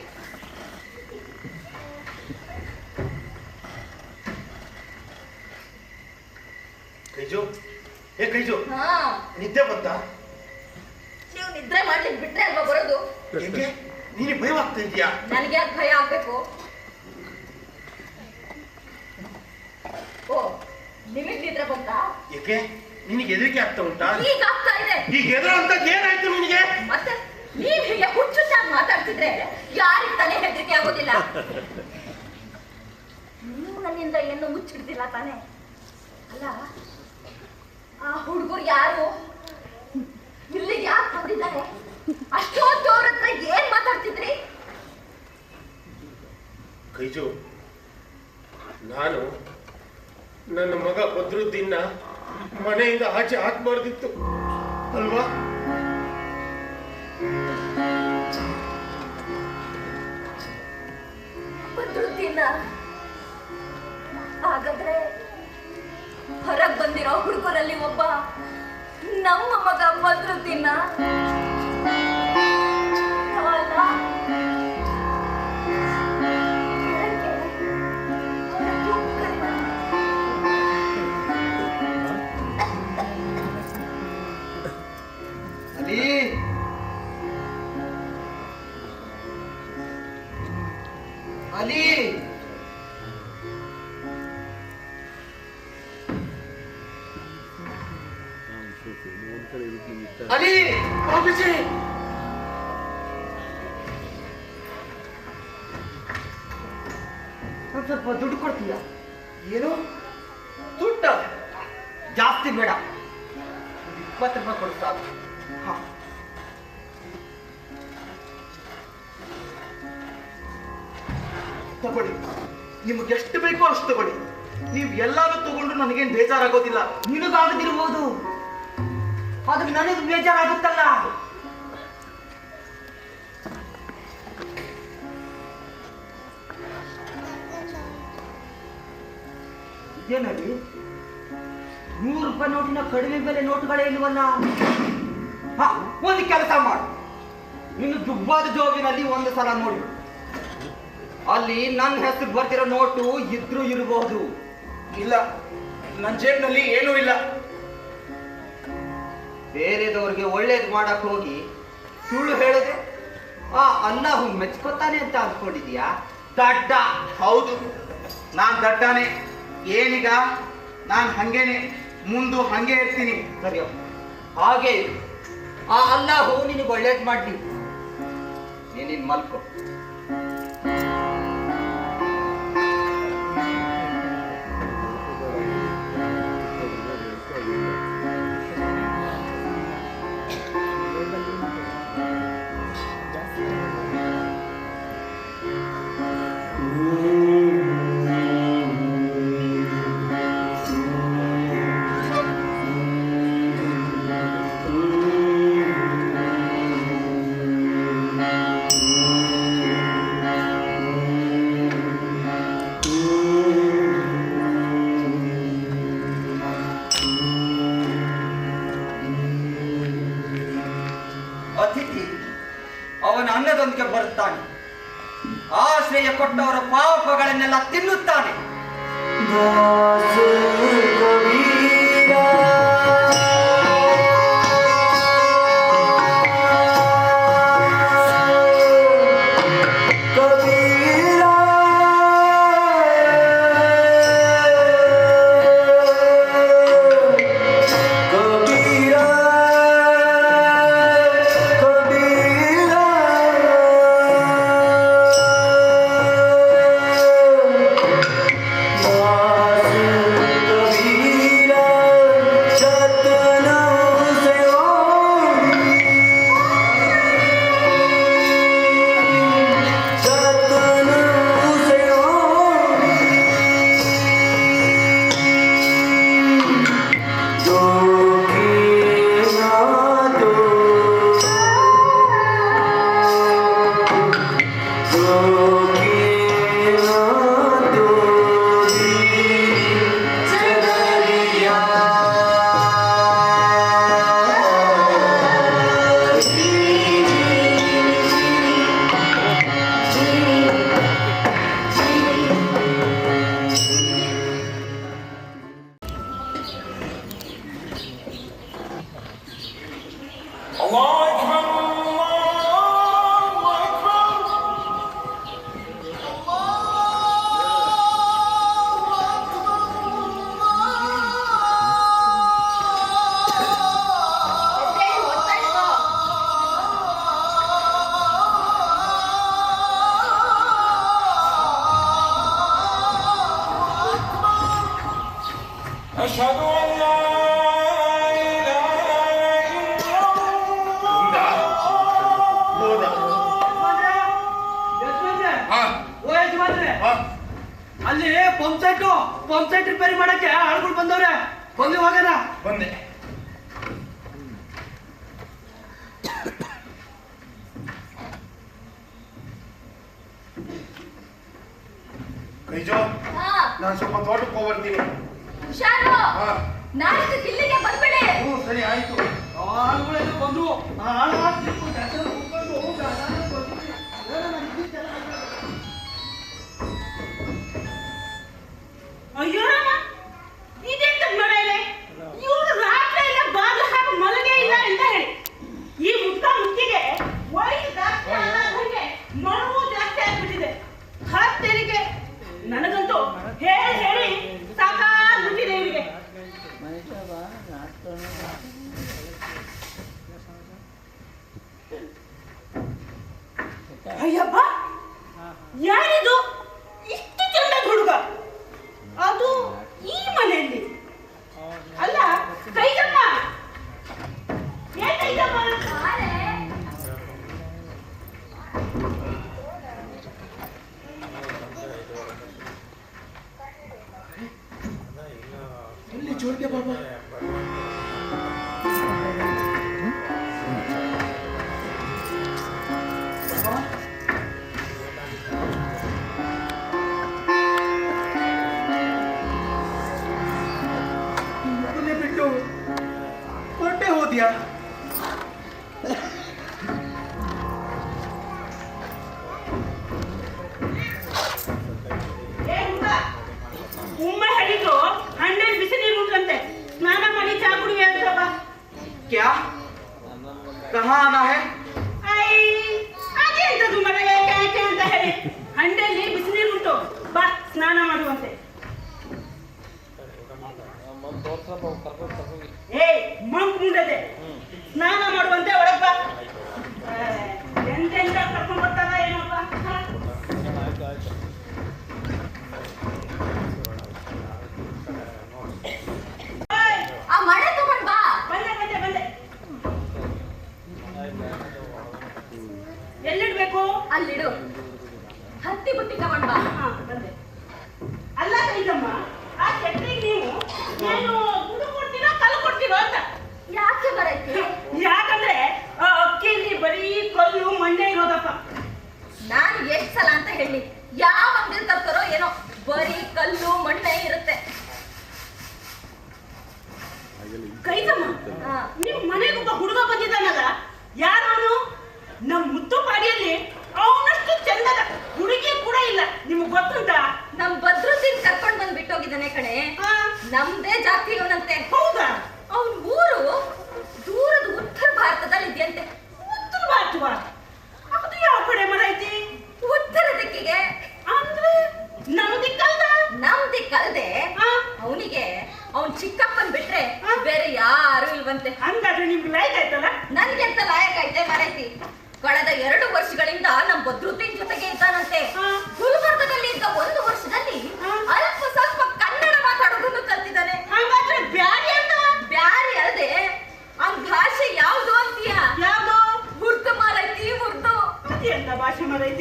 ಕೈಜು, ಕೈಜು, ನಿದ್ದೆ ಬಂತ? ನೀವು ನಿದ್ರೆ ಮಾಡ್ಲಿಕ್ಕೆ ಬಿಟ್ರೆ ಅಲ್ವಾ ಬರೋದು? ಯಾಕೆ ನೀನು ಭಯವಾಗ್ತಾ ಇದೆಯಾ? ನನಗೆ ಯಾಕೆ ಭಯ ಆಗ್ಬೇಕು? ಓ, ನಿಮಗೆ ನಿದ್ರೆ ಬಂತಾ? ಯಾಕೆ ನಿನಗೆ ಹೆದರಿಕೆ ಆಗ್ತಾ ಉಂಟಾ? ಈಗ ಆಗ್ತಾ ಇದೆ. ಈಗ ಹೆದರ ಅಂತ ಏನಾಯ್ತು ನಿನಗೆ? ಮತ್ತೆ ನೀವ್ ಹೀಗೆ ಹುಚ್ಚುಚ್ಚಾಗಿ ಮಾತಾಡ್ತಿದ್ರೆ ಯಾರಿಗೆ ತಾನೇ ಹೆದರಿಕೆ ಆಗೋದಿಲ್ಲ? ನೀವು ನನ್ನಿಂದ ಏನು ಮುಚ್ಚಿಡ್ತಿಲ್ಲ ತಾನೆ? ಅಲ್ಲ, ಆ ಹುಡುಗರು ಯಾರು? ಇಲ್ಲಿಗೆ ಯಾಕೆ ಬಂದಿದ್ದಾರೆ? ಅಷ್ಟೊತ್ತು ಅವ್ರ ಹತ್ರ ಏನ್ ಮಾತಾಡ್ತಿದ್ರಿ? ಕೈಜು, ನಾನು ನನ್ನ ಮಗ ಬದ್ರುದ್ದೀನ್ನ ಮನೆಯಿಂದ ಆಚೆ ಹಾಕ್ಬಾರ್ದಿತ್ತು ಅಲ್ವಾ? ಬದ್ರುದ್ದೀನ್ನ ಹಾಗಾದ್ರೆ ಹೊರಗ್ ಬಂದಿರೋ ಹುಡುಗರಲ್ಲಿ ಒಬ್ಬ ನಮ್ಮ ಮಗ ಬದ್ರುದ್ದೀನ್ನ? ಅಲಿ, ಅಲಿ, ಆಫೀಸಿ ಸ್ವಲ್ಪ ದುಡ್ಡು ಕೊಡ್ತೀಯ? ಏನು ದುಡ್ಡ? ಜಾಸ್ತಿ ಬೇಡ, 20 ರೂಪಾಯಿ ಕೊಡು ಸಾಕು. ತಗೊಳ್ಳಿ, ನಿಮ್ಗೆ ಎಷ್ಟು ಬೇಕೋ ಅಷ್ಟು ತಗೊಳ್ಳಿ. ನೀವು ಎಲ್ಲಾನು ತಗೊಂಡ್ರು ನನಗೇನು ಬೇಜಾರಾಗೋದಿಲ್ಲ. ನಿನಗಾಗದಿರ್ಬೋದು, ಆದ್ರೆ ನನಗೆ ಬೇಜಾರಾಗುತ್ತಲ್ಲ. ಇದೇನಲ್ಲಿ 100 ರೂಪಾಯಿ ನೋಟಿನ ಕಡಿಮೆ ಬೆಲೆ ನೋಟುಗಳೇ ಇಲ್ವಲ್ಲ? ಒಂದು ಕೆಲಸ ಮಾಡು, ಇನ್ನು ದುಬ್ಬಾದ ಜೋಬಿನಲ್ಲಿ ಒಂದು ಸಲ ನೋಡಿ, ಅಲ್ಲಿ ನನ್ನ ಹೆಸರು ಬರ್ತಿರೋ ನೋಟು ಇದ್ರೂ ಇರಬಹುದು. ಇಲ್ಲ, ನನ್ನ ಜೇಬ್ನಲ್ಲಿ ಏನೂ ಇಲ್ಲ. ಬೇರೆದವ್ರಿಗೆ ಒಳ್ಳೇದು ಮಾಡಕ್ ಹೋಗಿ ಸುಳ್ಳು ಹೇಳಿದ್ರೆ ಆ ಅಲ್ಲಾಹು ಮೆಚ್ಕೋತಾನೆ ಅಂತ ಅನ್ಕೊಂಡಿದ್ಯಾ? ದಡ್ಡ. ಹೌದು, ನಾನ್ ದಡ್ಡಾನೆ. ಏನೀಗ? ನಾನು ಹಂಗೇನೆ, ಮುಂದೆ ಹಂಗೆ ಇರ್ತೀನಿ. ಸರಿಯೋ, ಹಾಗೆ ಆ ಅಲ್ಲಾಹು ನಿನಗೆ ಒಳ್ಳೇದು ಮಾಡ್ಲಿ. ನೀನಿನ್ ಮಲ್ಕೋ. ಅತಿಥಿ ಅವನ ಅನ್ನದೊಂದಿಗೆ ಬರುತ್ತಾನೆ, ಆಶ್ರಯ ಕೊಟ್ಟವರ ಪಾಪಗಳನ್ನೆಲ್ಲ ತಿನ್ನುತ್ತಾನೆ. ಅಲ್ಲಿ ಪಂಪ್ ಸೆಟ್ ರಿಪೇರಿ ಮಾಡಕ್ಕೆ ಆಳುಗಳು ಬಂದವ್ರೆ, ಬಂದು ಹೋಗೋಣ. ಬಂದೆ. ಕೈಜೋ, ನಾನು ಸ್ವಲ್ಪ ತೋಟಕ್ಕೆ ಹೋಗ್ಬರ್ತೀನಿ. ಹುಷಾರು, ನಾಳೆ ಇಲ್ಲಿಗೆ ಬಂದ್ಬಿಡಿ. ಸರಿ ಆಯ್ತು. ಆಳುಗಳೆಲ್ಲ ಬಂದು ಅಯ್ಯೋ ರಾಮ, ಇದೆಂತ ಮಳೆಲೆ ಇವರು ರಾತ್ರಿ ಎಲ್ಲ ಬಾಗಿಲು ಹಾಕಿ ಮಲಗೇ ಇಲ್ಲ ಅಂತ ಹೇಳಿ ಈ ಮುತ್ತಿಗೆ ವಯಸ್ಸು ಜಾಸ್ತಿ ಆದಂಗೆ ಮರವು ಜಾಸ್ತಿ ಆಗ್ಬಿಟ್ಟಿದೆ. ಹತ್ತೆರಿಗೆ ನನಗಂತೂ ಹೇಳಿ ಹೇಳಿ ಸಾಕಾಗ್ಬಿಟ್ಟಿದೆ ಇವರಿಗೆ. ಅಯ್ಯಪ್ಪ, ಯಾರಿದು ಇಷ್ಟು ಚಂದ ಹುಡುಗ? ಅದು ಈ ಮನೆಯಲ್ಲಿ ಅಲ್ಲ. ಕೈಗಮ್ಮ, ಏನ್ ಕೈಗಮ್ಮ? ಎಲ್ಲಿ ಜೋಡ್ಗೆ ಬಾಬಾ? ಬಿಟ್ಟು ಹೊರಟೆ ಹೋದ್ಯಾ? ಉಮ್ಮ ಹೇಳಿದ್ರು 100 ಬಿಸಿ ನೀರು ಉಂಟಂತೆ, ಸ್ನಾನ ಮಾಡಿ ಚಾ ಕುಡಿವೆ ಅಂತ ಬಾ. क्या कहाँ आना है? ಅದೇ ಎಂತದು ಮರ ಯಾಕೆ ಅಂತ ಹೇಳಿ 100 ಬಿಸಿ ನೀರು ಉಂಟು, ಬಾ ಸ್ನಾನ ಮಾಡುವಂತೆ. ಮಂಕ್ ಮುಂಡದೆ ಸ್ನಾನ ಮಾಡುವಂತೆ ಒಳಗ್ ಬಾ. ಎಂತೆಂತ ಕರ್ಕೊಂಡ್ ಬರ್ತಾರ ಏನಪ್ಪ. ಆ ಮಳೆ ತಗೊಂಡ್ ಬಾ. ಬಂದೆ. ಎಲ್ಲಿಡ್ಬೇಕು? ಅಲ್ಲಿಡು. ಹತ್ತಿ ಬುಟ್ಟಿ ತಗೊಂಡ್ ಬಾ. ಬಂದೆ. ಅಲ್ಲ ಕೈಗಮ್ಮ, ಆ ಚಟ್ರಿಗೆ ನೀವು ಏನು ದುಡ್ಡು ಕೊಡ್ತೀರೋ ಕಲ್ಲು ಕೊಡ್ತೀರೋ ಅಂತ. ಯಾಕೆ ಬರೈತಿ? ಯಾಕಂದ್ರೆ ಆ ಅಕ್ಕಿಯಲ್ಲಿ ಬರೀ ಕಲ್ಲು ಮಣ್ಣೆ ಇರೋದಪ್ಪ. ನಾನು ಎಷ್ಟ್ ಸಲ ಅಂತ ಹೇಳಿ, ಯಾವ ಅಂಗಡಿ ತರ್ತಾರೋ ಏನೋ ಬರೀ ಕಲ್ಲು ಮಣ್ಣೆ ಇರುತ್ತೆ. ಕೈಗಮ್ಮ, ನಿಮ್ ಮನೆಗೊಬ್ಬ ಹುಡುಗ ಬಂದಿದ್ದಾನಲ್ಲ, ಯಾರು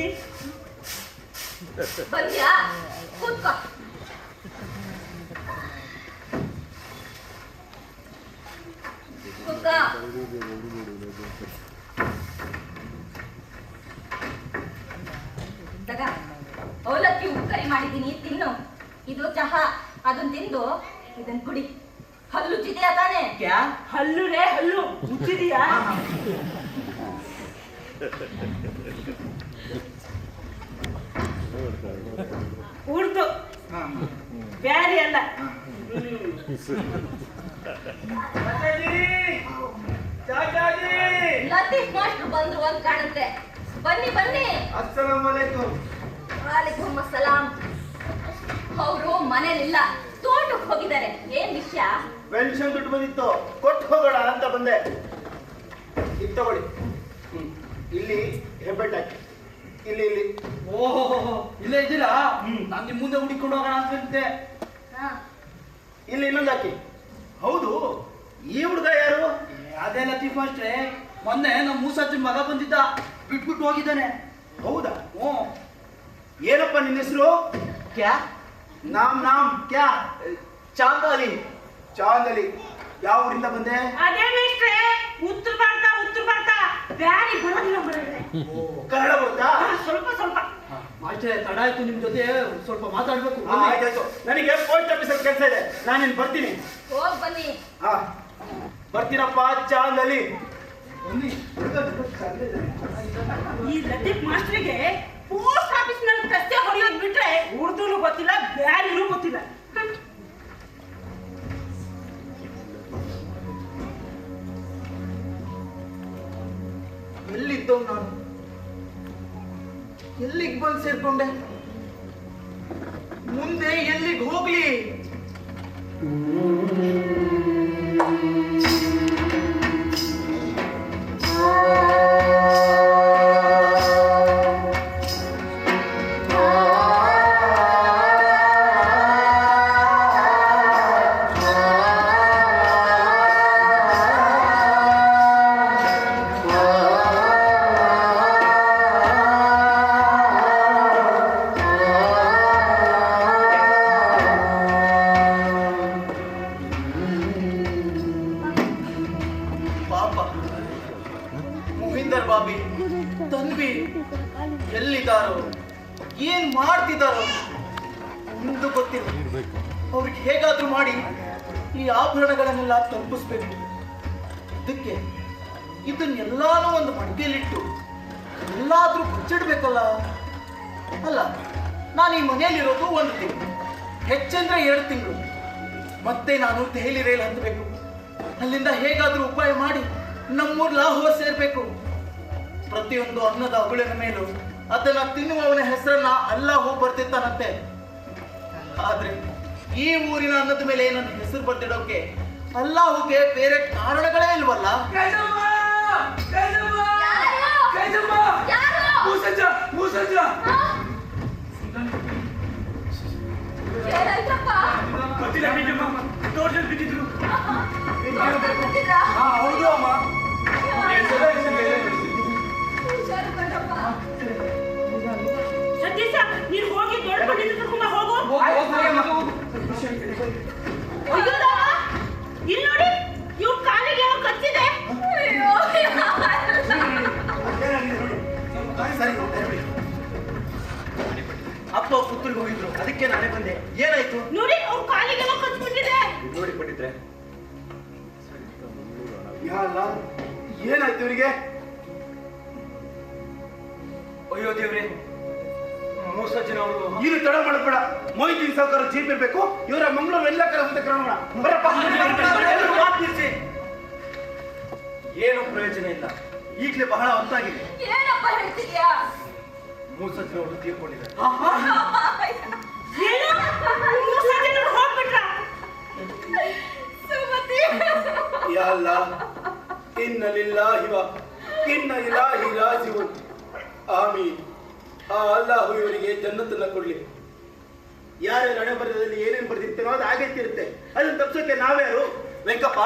ಮುಚ್ಚಿ. ಬಂದ್ಯಾ? ಕೂತ್ಕೋ. ಕೂತ್ಕೋ. ತಗ, ಅವಲಕ್ಕಿ ಉಪ್ಪುಕರಿ ಮಾಡಿದ್ದೀನಿ, ತಿನ್ನು. ಇದು ಚಹಾ, ಅದನ್ನ ತಿಂದು ಇದನ್ ಕುಡಿ. ಹಲ್ಲುಜ್ಜಿದೆಯಾ ತಾನೇ? ಹಲ್ಲು ರೇ ಹಲ್ಲು ಮುಚ್ಚಿದೀಯಾ? ಉರ್ದು ಬ್ಯಾರಿ ಅಲ್ಲ. ಲತೀಫ್ ಮಾಸ್ಟರ್ ಬಂದ್ರು ಅಂತ ಕಾಣುತ್ತೆ. ಬನ್ನಿ ಬನ್ನಿ. ಅಸ್ಸಲಾಮು ಅಲೈಕುಂ. ವಾಲೇಕುಮ್ ಅಸ್ಸಲಾಂ. ಅವರು ಮನೇಲಿಲ್ಲ, ತೋಟಕ್ಕೆ ಹೋಗಿದ್ದಾರೆ. ಏನ್ ವಿಷಯ? ಪೆನ್ಷನ್ ದುಡ್ಡು ಬಂದಿತ್ತು, ಕೊಟ್ಟು ಹೋಗೋಣ ಅಂತ ಬಂದೆ. ಇದು ತಗೊಳ್ಳಿ. ಇಲ್ಲಿ ಹೆಬ್ಬೆಟ್ ಹಾಕಿ. ಇಲ್ಲಿ ಇಲ್ಲಿ. ಓಹೋ, ಇಲ್ಲೇ ಇದ್ದೀರಾ? ನಾನು ನಿಮ್ಮ ಮುಂದೆ ಹುಡುಕೊಂಡು ಹೋಗೋಣ ಅಂತಿದ್ದೆ. ಇಲ್ಲಿ ಇನ್ನೊಂದು ಹಾಕಿ. ಹೌದು, ಈ ಹುಡುಗ ಯಾರು? ಅದೇ ಲತೀಫ್ ಅಷ್ಟೇ. ಮೊನ್ನೆ ನಮ್ಮ ಮೂಸಜ್ಜನ ಮಗ ಬಂದಿದ್ದ, ಬಿಟ್ಬಿಟ್ಟು ಹೋಗಿದ್ದಾನೆ. ಹೌದಾ? ಹ್ಞೂ. ಏನಪ್ಪ ನಿನ್ನ ಹೆಸರು? ಕ್ಯಾ? ನಾಮ್ ಕ್ಯಾ? ಚಾಂದಾಲಿ. ಚಾಂದಲಿ. ಯಾವ ಊರಿಂದ ಬಂದೆ? ಅದೇ ಮೇಷ್ಟ್ರೆ, ಉತ್ತರ ಭಾರತ ಬ್ಯಾರಿ ಬರೋದಿಲ್ಲ ಬರೋದ್ರೆ. ಕನ್ನಡ ಬರುತ್ತಾ? ಸ್ವಲ್ಪ ಸ್ವಲ್ಪ. ಅಷ್ಟೇ, ತಡ ಆಯ್ತು, ನಿಮ್ ಜೊತೆ ಸ್ವಲ್ಪ ಮಾತಾಡ್ಬೇಕು. ಆಯ್ತಾಯ್ತು. ನನಗೆ ಪೋಸ್ಟ್ ಆಫೀಸಲ್ಲಿ ಕೆಲಸ ಇದೆ, ನಾನಿನ್ ಬರ್ತೀನಿ. ಹೋಗ್ ಬನ್ನಿ. ಹಾ, ಬರ್ತೀನಪ್ಪ. ಚಾಂದಲಿ. ಈ ಲತೀಫ್ ಮಾಸ್ಟರ್ಗೆ ಪೋಸ್ಟ್ ಆಫೀಸ್ ನಲ್ಲಿ ಕಷ್ಟೇ ಹೊಡೆಯೋದ್ ಬಿಟ್ರೆ ಉರ್ದುನು ಗೊತ್ತಿಲ್ಲ, ಬ್ಯಾರಿನೂ ಗೊತ್ತಿಲ್ಲ. ಎಲ್ಲಿದ್ದವ್ ನಾನು? ಎಲ್ಲಿಗೆ ಬಂದು ಸೇರ್ಕೊಂಡೆ? ಮುಂದೆ ಎಲ್ಲಿಗೆ ಹೋಗ್ಲಿ? ಬಾಬಿ ತನ್ವಿ ಎಲ್ಲಿದ್ದಾರೋ, ಏನ್ ಮಾಡ್ತಿದ್ದಾರೋ ನಿಮ್ದು ಗೊತ್ತಿಲ್ಲ. ಅವ್ರಿಗೆ ಹೇಗಾದ್ರೂ ಮಾಡಿ ಈ ಆಭರಣಗಳನ್ನೆಲ್ಲ ತಲುಪಿಸ್ಬೇಕು. ಇದಕ್ಕೆ ಇದನ್ನೆಲ್ಲಾನು ಒಂದು ಮಡಿಕೆಯಲ್ಲಿಟ್ಟು ಎಲ್ಲಾದ್ರೂ ಬಚ್ಚಿಡ್ಬೇಕಲ್ಲ. ಅಲ್ಲ, ನಾನು ಈ ಮನೆಯಲ್ಲಿರೋದು 1 ತಿಂಗಳು, ಹೆಚ್ಚಂದ್ರೆ 2 ತಿಂಗಳು. ಮತ್ತೆ ನಾನು ದೆಹಲಿ ರೈಲ್ ಹತ್ತಬೇಕು. ಅಲ್ಲಿಂದ ಹೇಗಾದ್ರೂ ಉಪಾಯ ಮಾಡಿ ನಮ್ಮೂರ್ ಲಾಹೋರ್ ಸೇರ್ಬೇಕು. ಪ್ರತಿಯೊಂದು ಅನ್ನದ ಅಗುಳಿನ ಮೇಲೂ ಅದನ್ನ ತಿನ್ನುವವನ ಹೆಸರನ್ನ ಅಲ್ಲಾಹು ಬರ್ತಿರ್ತಾನಂತೆ. ಆದ್ರೆ ಈ ಊರಿನ ಅನ್ನದ ಮೇಲೆ ನನ್ನ ಹೆಸರು ಬರ್ತಿಡೋಕೆ ಅಲ್ಲಾಹುಗೆ ಬೇರೆ ಕಾರಣಗಳೇ ಇಲ್ವಲ್ಲ. ಹೌದು ಅಮ್ಮ. ಸತೀಶ, ನೀನು ಹೋಗಿ ದೊಡ್ಡ ಪಂಡಿತ ಕರ್ಕೊಂಡ ಹೋಗು. ಇಲ್ಲಿ ನೋಡಿ, ಇವ್ರ ಕಾಲಿಗೆ ಏನೋ ಕಚ್ಚಿದೆ. ಅಪ್ಪ ಪುತ್ತೂರಿಗೆ ಹೋಗಿದ್ರು, ಅದಕ್ಕೆ ನಾನೇ ಬಂದೆ. ಏನಾಯ್ತು ನೋಡಿ, ಅವ್ರ ಕಾಲಿಗೆ ಏನೋ ಕಚ್ಚಿಬಿಟ್ಟಿದೆ. ನೋಡಿ ಪಂಡಿತ್ರೆ. ಏನಾಯ್ತು ಇವರಿಗೆ? ಅಯ್ಯೋ ದೇವ್ರೆ, ಮೂಸಜ್ಜನ ಅವರು ಏನು ತಡ ಮಾಡಬೇಡ. ಮೊಯ್ದೀನ್ ಸಾವ್ಕಾರ ಜೀಪ್ ಇರ್ಬೇಕು. ಇವರ ಮಂಗಳೂರು ಎಲ್ಲ ಕಡೆ ಅಂತ ಕ್ರಮ ಬರಪ್ಪ. ಏನು ಪ್ರಯೋಜನ ಇಲ್ಲ. ಈಗಲೇ ಬಹಳ ಹೊತ್ತಾಗಿದೆ. ಏನಪ್ಪ ಹೇಳ್ತಿದ್ಯಾ? ಮೂಸಜ್ಜನ ಅವರು ತೀರ್ಕೊಂಡಿದ್ದಾರೆ. ಏನು? ಮೂಸಜ್ಜನರು ಹೋಗ್ಬಿಟ್ರ? ಸುಮತಿ, ಯಾ ಅಲ್ಲಾಹ್, ಇನ್ನ ಲಿಲ್ಲಾಹಿ ವ ಇನ್ನ ಇಲಾಹಿ ರಾಜಿಊನ್. ಆಮೀನ್. ಆ ಅಲ್ಲಾಹು ಇವರಿಗೆ ಜನ್ನತನ್ನ ಕೊಡ್ಲಿ. ಯಾರ್ಯಾರ ಹಣೆ ಬರದಲ್ಲಿ ಏನೇನು ಬರ್ದಿರ್ತೇನೋ ಅದು ಆಗೈತಿರುತ್ತೆ. ಅದನ್ನ ತಪ್ಪಿಸೋಕೆ ನಾವ್ಯಾರು? ವೆಂಕಪ್ಪ,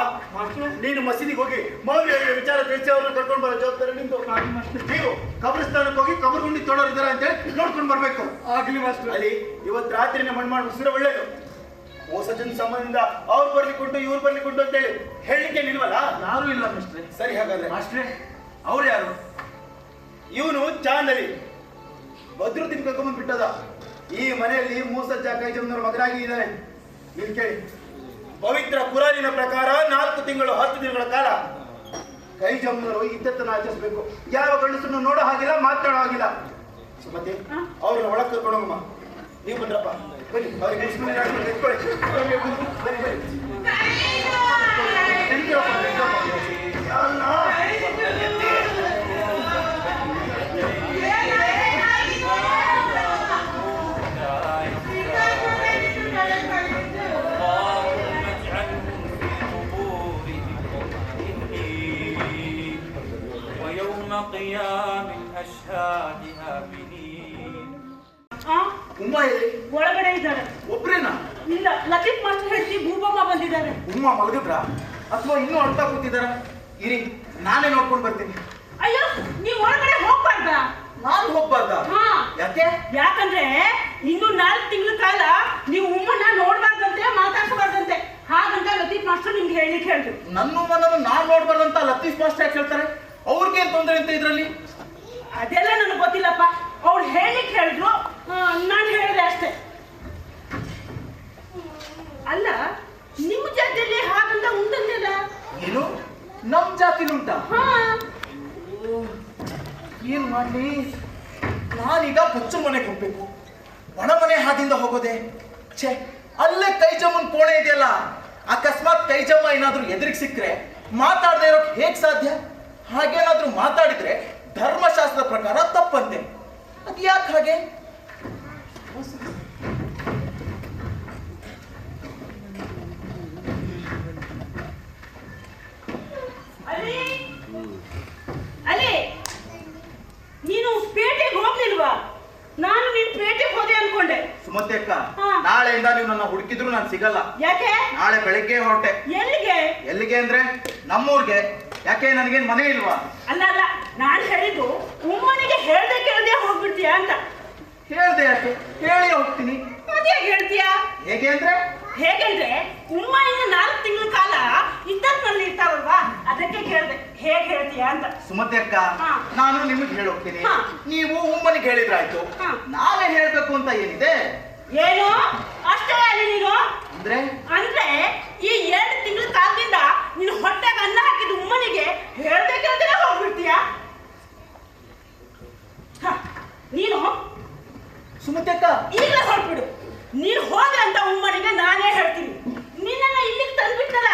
ನೀನು ಮಸೀದಿಗೆ ಹೋಗಿ ಮೌಲ್ಯ ವಿಚಾರ ತಿಳಿಸಿ ಅವ್ರನ್ನ ಕರ್ಕೊಂಡು ಬರೋ ಜವಾಬ್ದಾರಿ ನಿಂತು. ನೀವು ಕಬ್ರಿಸ್ತಾನಕ್ಕೆ ಹೋಗಿ ಕಬರ್ಗುಂಡಿ ತೊಡೋರಿದ್ದಾರೆ ಅಂತೇಳಿ ನೋಡ್ಕೊಂಡು ಬರ್ಬೇಕು. ಆಗ್ಲಿ ಮಾಸ್ಟರ್. ಅಲ್ಲಿ ಇವತ್ತು ರಾತ್ರಿನೇ ಮಣ್ಣು ಮಾಡಿ ಮುಗಿಸಿದ್ರೆ ಒಳ್ಳೇದು. ಮೋಸಜನ ಸಂಬಂಧದಿಂದ ಅವ್ರು ಬರ್ಲಿಕ್ಕುಂಟು ಇವ್ರು ಬರ್ಲಿಕ್ಕುಂಟು ಅಂತೇಳಿ ಹೇಳಲಿಕ್ಕೆ ನಿಲ್ವಲ್ಲ? ಯಾರು ಇಲ್ಲ ಮಾಸ್ಟ್ರೆ. ಸರಿ, ಹಾಗಾದ್ರೆ ಮಾಸ್ಟ್ರೆ, ಅವ್ರು ಯಾರು? ಇವನು ಚಾಂದಲಿ ಬದ್ರುದ್ದೀನ್ ಕರ್ಕೊಂಡ್ ಬಿಟ್ಟದ. ಈ ಮನೆಯಲ್ಲಿ ಮೂಸಜ್ಜ ಕೈಜಮ್ನವ್ರ ಮಗನಾಗಿ ಇದ್ದಾನೆ. ಇಲ್ಲಿ ಕೇಳಿ, ಪವಿತ್ರ ಕುರಾನಿನ ಪ್ರಕಾರ 4 ತಿಂಗಳು 10 ದಿನಗಳ ಕಾಲ ಕೈಜಮ್ನವರು ಇದ್ದತ್ತನ್ನು ಆಚರಿಸಬೇಕು. ಯಾವ ಗಂಡಸನ್ನು ನೋಡೋ ಹಾಗಿಲ್ಲ, ಮಾತಾಡೋ ಹಾಗಿಲ್ಲ. ಸುಮತಿ, ಅವ್ರನ್ನ ಒಳಗೆ ಕರ್ಕೊಂಡೋಗಮ್ಮ. ನೀವು ಬಂದ್ರಪ್ಪ, ಬನ್ನಿ. ಅವ್ರಿಗೆ ಎತ್ಕೊಳ್ಳಿ. ಬನ್ನಿ ಬನ್ನಿ. قيام الأشهاد آمنين. ಉಮ್ಮ ಎಲ್ಲಿ? ಒಳಗಡೆ ಇದ್ದಾರೆ. ಒಬ್ರೇನಾ? ಇಲ್ಲ, ಲತೀಫ್ ಮಾಸ್ಟರ್ ಹೇಳ್ತಿ ಭೂಬಮ್ಮ ಬಂದಿದ್ದಾರೆ. ಉಮ್ಮ ಮಲಗಿದ್ರ ಅಥವಾ ಇನ್ನೂ ಅಳ್ತಾ ಕೂತಿದಾರ? ಇರಿ, ನಾನೇ ನೋಡ್ಕೊಂಡು ಬರ್ತೀನಿ. ಅಯ್ಯೋ, ನೀವು ಒಳಗಡೆ ಹೋಗ್ಬಾರ್ದಾ? ನಾನು ಹೋಗ್ಬಾರ್ದ? ಯಾಕೆ? ಯಾಕಂದ್ರೆ ಇನ್ನು 4 ತಿಂಗಳ ಕಾಲ ನೀವು ಉಮ್ಮನ್ನ ನೋಡ್ಬಾರ್ದಂತೆ, ಮಾತಾಡ್ಸಬಾರ್ದಂತೆ. ಹಾಗಂತ ಲತೀಫ್ ಮಾಸ್ಟರ್ ನಿಮ್ಗೆ ಹೇಳಿಕ್ಕೆ ಹೇಳಿದ್ರು. ನನ್ನ ಉಮ್ಮನನ್ನು ನಾನ್ ನೋಡ್ಬಾರ್ದಂತ ಲತೀಫ್ ಮಾಸ್ಟರ್ ಯಾಕೆ ಹೇಳ್ತಾರೆ? ಅವ್ರಿಗೇನ್ ತೊಂದರೆ ಅಂತ ಇದ್ರಲ್ಲಿ? ಅದೆಲ್ಲ ನನಗೆ ಗೊತ್ತಿಲ್ಲಪ್ಪ. ಅವ್ರು ಹೇಳಿಕ್ಕೆ ಹೇಳಿದ್ರು, ನಾನು ಹೇಳಿದೆ ಅಷ್ಟೇ. ಅಲ್ಲ, ನಿಮ್ಮ ಜಾತಿಯಲ್ಲಿ ಹಾಗಂತ ಉಂಟಂತೆಲ್ಲ? ಏನು ನಮ್ ಜಾತಿನುಂಟ? ಏನ್ ಮಾಡ್ಲಿ? ನಾನೀಗ ಬಚ್ಚು ಮನೆಗೆ ಹೋಗ್ಬೇಕು. ಒಣ ಮನೆ ಹಾದಿಂದ ಹೋಗೋದೆ? ಛೇ, ಅಲ್ಲೇ ಕೈಜಮ್ಮನ್ ಕೋಣೆ ಇದೆಯಲ್ಲ. ಅಕಸ್ಮಾತ್ ಕೈಜಮ್ಮ ಏನಾದ್ರೂ ಎದುರಿಗೆ ಸಿಕ್ಕರೆ ಮಾತಾಡದೆ ಇರೋಕ್ ಹೇಗ್ ಸಾಧ್ಯ? ಹಾಗೇನಾದ್ರೂ ಮಾತಾಡಿದ್ರೆ ಧರ್ಮಶಾಸ್ತ್ರದ ಪ್ರಕಾರ ತಪ್ಪಂತೆ. ಅದ್ ಯಾಕೆ ಹಾಗೆ? ಅಲೇ, ನೀನು ಪೇಟೆಗೆ ಹೋಗ್ಲಿಲ್ವಾ? ನಾನು ನಿನ್ ಪೇಟೆಗೆ ಹೋದೆ ಅನ್ಕೊಂಡೆ. ಸುಮತಿ ಅಕ್ಕ, ನಾಳೆಯಿಂದ ನೀವು ನನ್ನ ಹುಡುಕಿದ್ರು ನಾನು ಸಿಗಲ್ಲ. ಯಾಕೆ? ನಾಳೆ ಬೆಳಿಗ್ಗೆ ಹೊರಟೆ. ಎಲ್ಲಿಗೆ? ಎಲ್ಲಿಗೆ ಅಂದ್ರೆ ನಮ್ಮೂರ್ಗೆ. ಯಾಕೆ, ನನಗೇನ್ ಮನೆ ಇಲ್ವಾ? ಅಲ್ಲ ಅಲ್ಲ, ನಾನು ಹೇಳಿದ್ದು ಉಮ್ಮನಿಗೆ ಹೇಳ್ದೆ ಕೇಳ್ದೆ ಹೋಗ್ಬಿಡ್ತೀಯಾ ಅಂತ. ಹೇಳ್ದೆ ಯಾಕೆ? ಹೇಳಿ ಹೋಗ್ತೀನಿ. ಅದೇ ಹೇಳ್ತೀಯಾ? ಹೇಗೆ ಅಂದ್ರೆ? ಹೇಗೆಂದ್ರೆ ಉಮ್ಮ ಇನ್ನು 4 ತಿಂಗಳ ಕಾಲ ಇದ್ದತ್ನಲ್ಲಿ ಇರ್ತಾರಲ್ವಾ, ಅದಕ್ಕೆ ಕೇಳ್ದೆ ಹೇಗೆ ಹೇಳ್ತೀಯಾ ಅಂತ. ಸುಮತಿ ಅಕ್ಕ, ನಾನು ನಿಮಗೆ ಹೇಳೋಗ್ತೀನಿ. ನೀವು ಉಮ್ಮನಿಗೆ ಹೇಳಿದ್ರಾಯ್ತು. ನಾವೇ ಹೇಳ್ಬೇಕು ಅಂತ ಏನಿದೆ? ಏನು ಅಷ್ಟೇ ಅಲ್ಲಿ ನೀನು? ಅಂದ್ರೆ ಈ 2 ತಿಂಗಳ ಕಾಲದಿಂದ ನೀನು ಹೊಟ್ಟೆಗೆ ಅನ್ನ ಹಾಕಿದ ಉಮ್ಮನಿಗೆ ಹೇಳ್ದೆ ಕೇಳ್ದೆ ಹೋಗ್ಬಿಡ್ತೀಯಾ? ನೀನು ಸುಮತಿ ಅಕ್ಕ, ಈಗಲೇ ಹೊರಟ್ಬಿಡು. ನೀನು ಹೋದೆ ಅಂತ ಉಮ್ಮನಿಗೆ ನಾನೇ ಹೇಳ್ತೀನಿ. ನಿನ್ನನ್ನ ಇಲ್ಲಿಗೆ ತಂದ್ಬಿಟ್ಟಲ್ಲ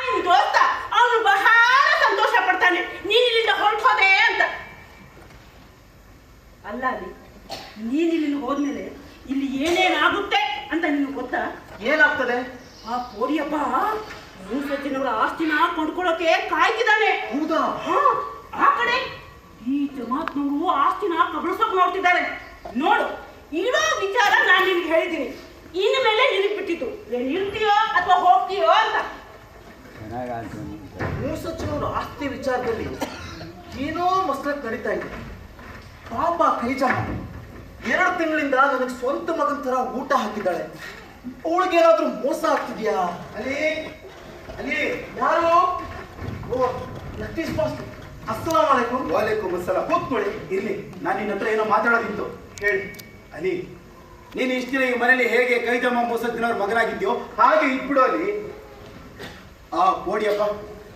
ನಿನ್ ದೋಸ್ತ, ಅವನು ಬಹಳ ಸಂತೋಷ ಪಡ್ತಾನೆ ನೀನ್ ಇಲ್ಲಿಂದ ಹೊರಟೋದೆ ಅಂತ. ಅಲ್ಲ ಅಲ್ಲಿ, ನೀನ್ ಇಲ್ಲಿಂದ ಹೋದ್ಮೇಲೆ ಇಲ್ಲಿ ಏನೇನಾಗುತ್ತೆ ಅಂತ ನಿನ್ಗೆ ಗೊತ್ತಾ? ಏನಾಗ್ತದೆ? ಆ ಕೋಡಿಯಪ್ಪ ಮೂಸಜ್ಜನವರ ಆಸ್ತಿನ ಕೊಂಡ್ಕೊಳ್ಳೋಕೆ ಕಾಯ್ತಿದ್ದಾನೆ. ಹೌದಾ? ಆ ಕಡೆ ಈ ಜಮಾತ್ನವರು ಆಸ್ತಿನ ಕಬಳಿಸೋಕ್ ನೋಡ್ತಿದ್ದಾರೆ. ನೋಡು, ಇಡೋ ವಿಚಾರ ನಾನು ನಿನ್ಗೆ ಹೇಳಿದ್ದೀನಿ. ಇನ್ನು ಮೇಲೆ ನಿನಗೆ ಬಿಟ್ಟಿತ್ತು, ಏನ್ ಇರ್ತೀಯೋ ಅಥವಾ ಹೋಗ್ತೀಯೋ ಅಂತ. ಮೂಸಜ್ಜನವರ ಆಸ್ತಿ ವಿಚಾರದಲ್ಲಿ ಏನೋ ಮಸಲತ್ ನಡೀತಾ ಇದೆ. ಪಾಪ ಕೈಜಮ್ಮ 2 ತಿಂಗಳಿಂದ ನನಗೆ ಸ್ವಂತ ಮಗನ ತರ ಊಟ ಹಾಕಿದ್ದಾಳೆ. ಅವಳಿಗೇನಾದ್ರೂ ಮೋಸ ಆಗ್ತಿದ್ಯಾ? ಅಲ್ಲಿ ಅಲ್ಲಿ ಯಾರು? ಓ, ಲತೀಫ್ ಮಾಸ್ಟರ್. ಅಸ್ಸಲಾಂ ವಾಲೇಕುಂ. ವಾಲೇಕುಂ ಅಸ್ಸಲಾಂ. ಕೂತ್ಕೊಳ್ಳಿ. ಇರ್ಲಿ, ನಾನು ನಿನ್ನ ಹತ್ರ ಏನೋ ಮಾತಾಡೋದಿತ್ತು, ಹೇಳಿ. ಅಲ್ಲಿ, ನೀನು ಇಷ್ಟ ದಿನ ಈ ಮನೇಲಿ ಹೇಗೆ ಕೈಜಮ್ಮ ಮೂಸಜ್ಜನವ್ರ ಮಗನಾಗಿದ್ಯೋ ಹಾಗೆ ಇದ್ಬಿಡು. ಅಲ್ಲಿ ಕೋಡಿಯಪ್ಪ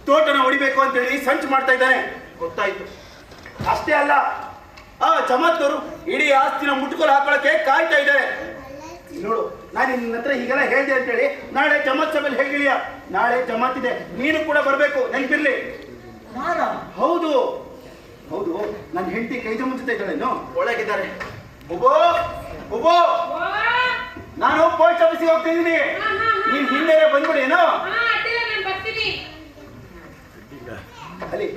ತೋಟನ ಹೊಡಿಬೇಕು ಅಂತೇಳಿ ಸಂಚು ಮಾಡ್ತಾ ಇದ್ದಾನೆ, ಗೊತ್ತಾಯ್ತು. ಅಷ್ಟೇ ಅಲ್ಲ, ಜಮಾತ್ನವರು ಇಡೀ ಆಸ್ತಿನ ಮುಟ್ಕೋಲು ಹಾಕೊಳ್ಳೋಕೆ ಕಾಯ್ತಾ ಇದ್ದಾರೆ. ನೋಡು, ನಾನು ನಿನ್ನ ಹತ್ರ ಹೀಗೆಲ್ಲ ಹೇಳಿದೆ ಅಂತೇಳಿ ನಾಳೆ ಜಮಾತ್ ಸಭೆಯಲ್ಲಿ ಹೇಗಿಳಿಯ? ನಾಳೆ ಜಮಾತ್ ಇದೆ, ನೀನು ಕೂಡ ಬರಬೇಕು, ನೆನಪಿರ್ಲಿ. ಹೌದು ಹೌದು, ನನ್ನ ಹೆಂಡತಿ ಕೈಜಮ್ಮ ಜೊತೆ ಇದ್ದಾಳೇನು? ಒಳಗಿದ್ದಾರೆ. ಒಬ್ಬೋ, ನಾನು ಪೋಸ್ಟ್ ಆಫೀಸಿಗೆ ಹೋಗ್ತಾ ಇದ್ದೀನಿ. ನೀನ್ ಹಿಂದೆ ಬಂದ್ಬಿಡಿ. ಏನೋ ಅಲ್ಲಿ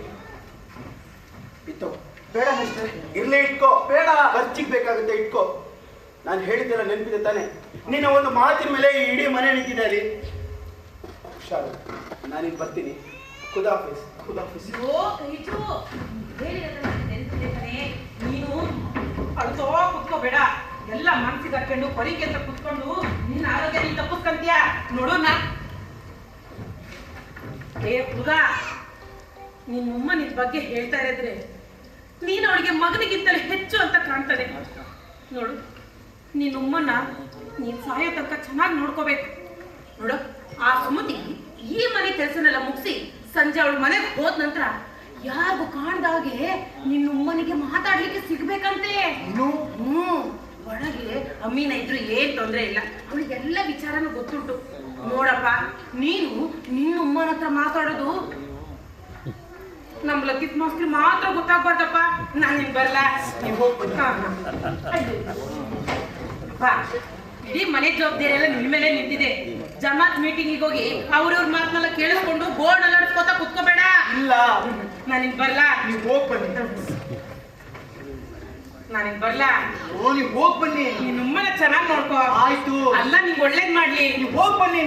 ಇತ್ತು ಬೇಡ ಮಿಸ್ಟರ್, ಇರ್ಲೇ ಇಟ್ಕೋ. ಬೇಡ, ಖರ್ಚಿಗೆ ಬೇಕಾಗುತ್ತೆ, ಇಟ್ಕೋ. ನಾನು ಹೇಳಿದ್ದೆಲ್ಲ ನೆನಪಿದೆ ತಾನೆ? ನಿನ್ನ ಒಂದು ಮಾತಿನ ಮೇಲೆ ಈ ಇಡೀ ಮನೆ ನಿಂತಿದೆ ಅಲ್ಲಿ. ಹುಷಾರು. ನಾನಿನ್ ಬರ್ತೀನಿ. ಖುದಾಫಿಸ್ ಖುದಾಫಿಸ್. ಓ ಕೈಜು ಹೇಳಿರೋದನ್ನ ನೆನ್ಪಿದೆ ಕಣೆ. ನೀನು ಅಳ್ತೋ ಕುತ್ಕೋಬೇಡ. ಎಲ್ಲ ಮನ್ಸಿಗೆ ಹಾಕೊಂಡು ಪರೀಕ್ಷೆ ಅಂತ ಕುತ್ಕೊಂಡು ನಿನ್ನ ಆರೋಗ್ಯ ನೀನ್ ತಪ್ಪಿಸ್ಕಂತೀಯ ನೋಡೋಣ. ಏ ಹುಡುಗ, ನಿನ್ನಮ್ಮ ನಿನ್ ಬಗ್ಗೆ ಹೇಳ್ತಾ ಇರೋದ್ರೆ ನೀನು ಅವಳಿಗೆ ಮಗನಿಗಿಂತಲೇ ಹೆಚ್ಚು ಅಂತ ಕಾಣ್ತಾನೆ. ನೋಡು, ನಿನ್ನಮ್ಮನ ನೀನ್ ಸಾಯೋ ತನಕ ಚೆನ್ನಾಗಿ ನೋಡ್ಕೋಬೇಕು. ನೋಡು, ಆ ಸುಮತಿ ಈ ಮನೆ ಕೆಲಸನೆಲ್ಲ ಮುಗಿಸಿ ಸಂಜೆ ಅವಳ ಮನೆಗೆ ಹೋದ ನಂತರ ಯಾರಿಗೂ ಕಾಣ್ದಾಗೆ ನಿನ್ನಮ್ಮನಿಗೆ ಮಾತಾಡ್ಲಿಕ್ಕೆ ಸಿಗ್ಬೇಕಂತೆ. ಒಳಗೆ ಅಮ್ಮಿನ ಇದ್ರು ಏನ್ ತೊಂದ್ರೆ ಇಲ್ಲ, ಅವಳಿಗೆಲ್ಲ ವಿಚಾರನೂ ಗೊತ್ತುಂಟು. ನೋಡಪ್ಪ, ನೀನು ನಿನ್ನಮ್ಮನ ಹತ್ರ ಮಾತಾಡೋದು ನಮ್ ಲತಿತ್ ಮಾಸ್ತ್ರಿ ಮಾತ್ರ ಗೊತ್ತಾಗ್ಬಾರ್ದಪ್ಪ. ನಾನು ನಿನ್ ಬರಲ್ಲ, ನೀವು ಹೋಗ್ಬೋದು. ಇಡೀ ಮನೆ ಜವಾಬ್ದಾರಿ ಎಲ್ಲ ನಿನ್ ಮೇಲೆ ನಿಂತಿದೆ. ಜಮಾತ್ ಮೀಟಿಂಗಿಗೆ ಹೋಗಿ ಅವ್ರವ್ರ ಮಾತನ್ನೆಲ್ಲ ಕೇಳಿಸ್ಕೊಂಡು ಬೋರ್ಡ್ ಎಲ್ಲ ಅಡ್ಸ್ಕೊತಾ ಕುತ್ಕೋಬೇಡ. ಇಲ್ಲ, ನಾನಿನ್ ಬರಲ್ಲ. ನೀವು ಹೋಗ್ ಬನ್ನಿ. ನಾನಿನ್ ಬರಲ್ಲ. ನೀವು ಹೋಗ್ ಬನ್ನಿ. ನಿನ್ನಮ್ಮನ ಚೆನ್ನಾಗಿ ನೋಡ್ಕೋ. ಆಯ್ತು. ಅಲ್ಲ, ನಿಂಗೆ ಒಳ್ಳೇದ್ ಮಾಡ್ಲಿ. ನೀವು ಹೋಗ್ ಬನ್ನಿ.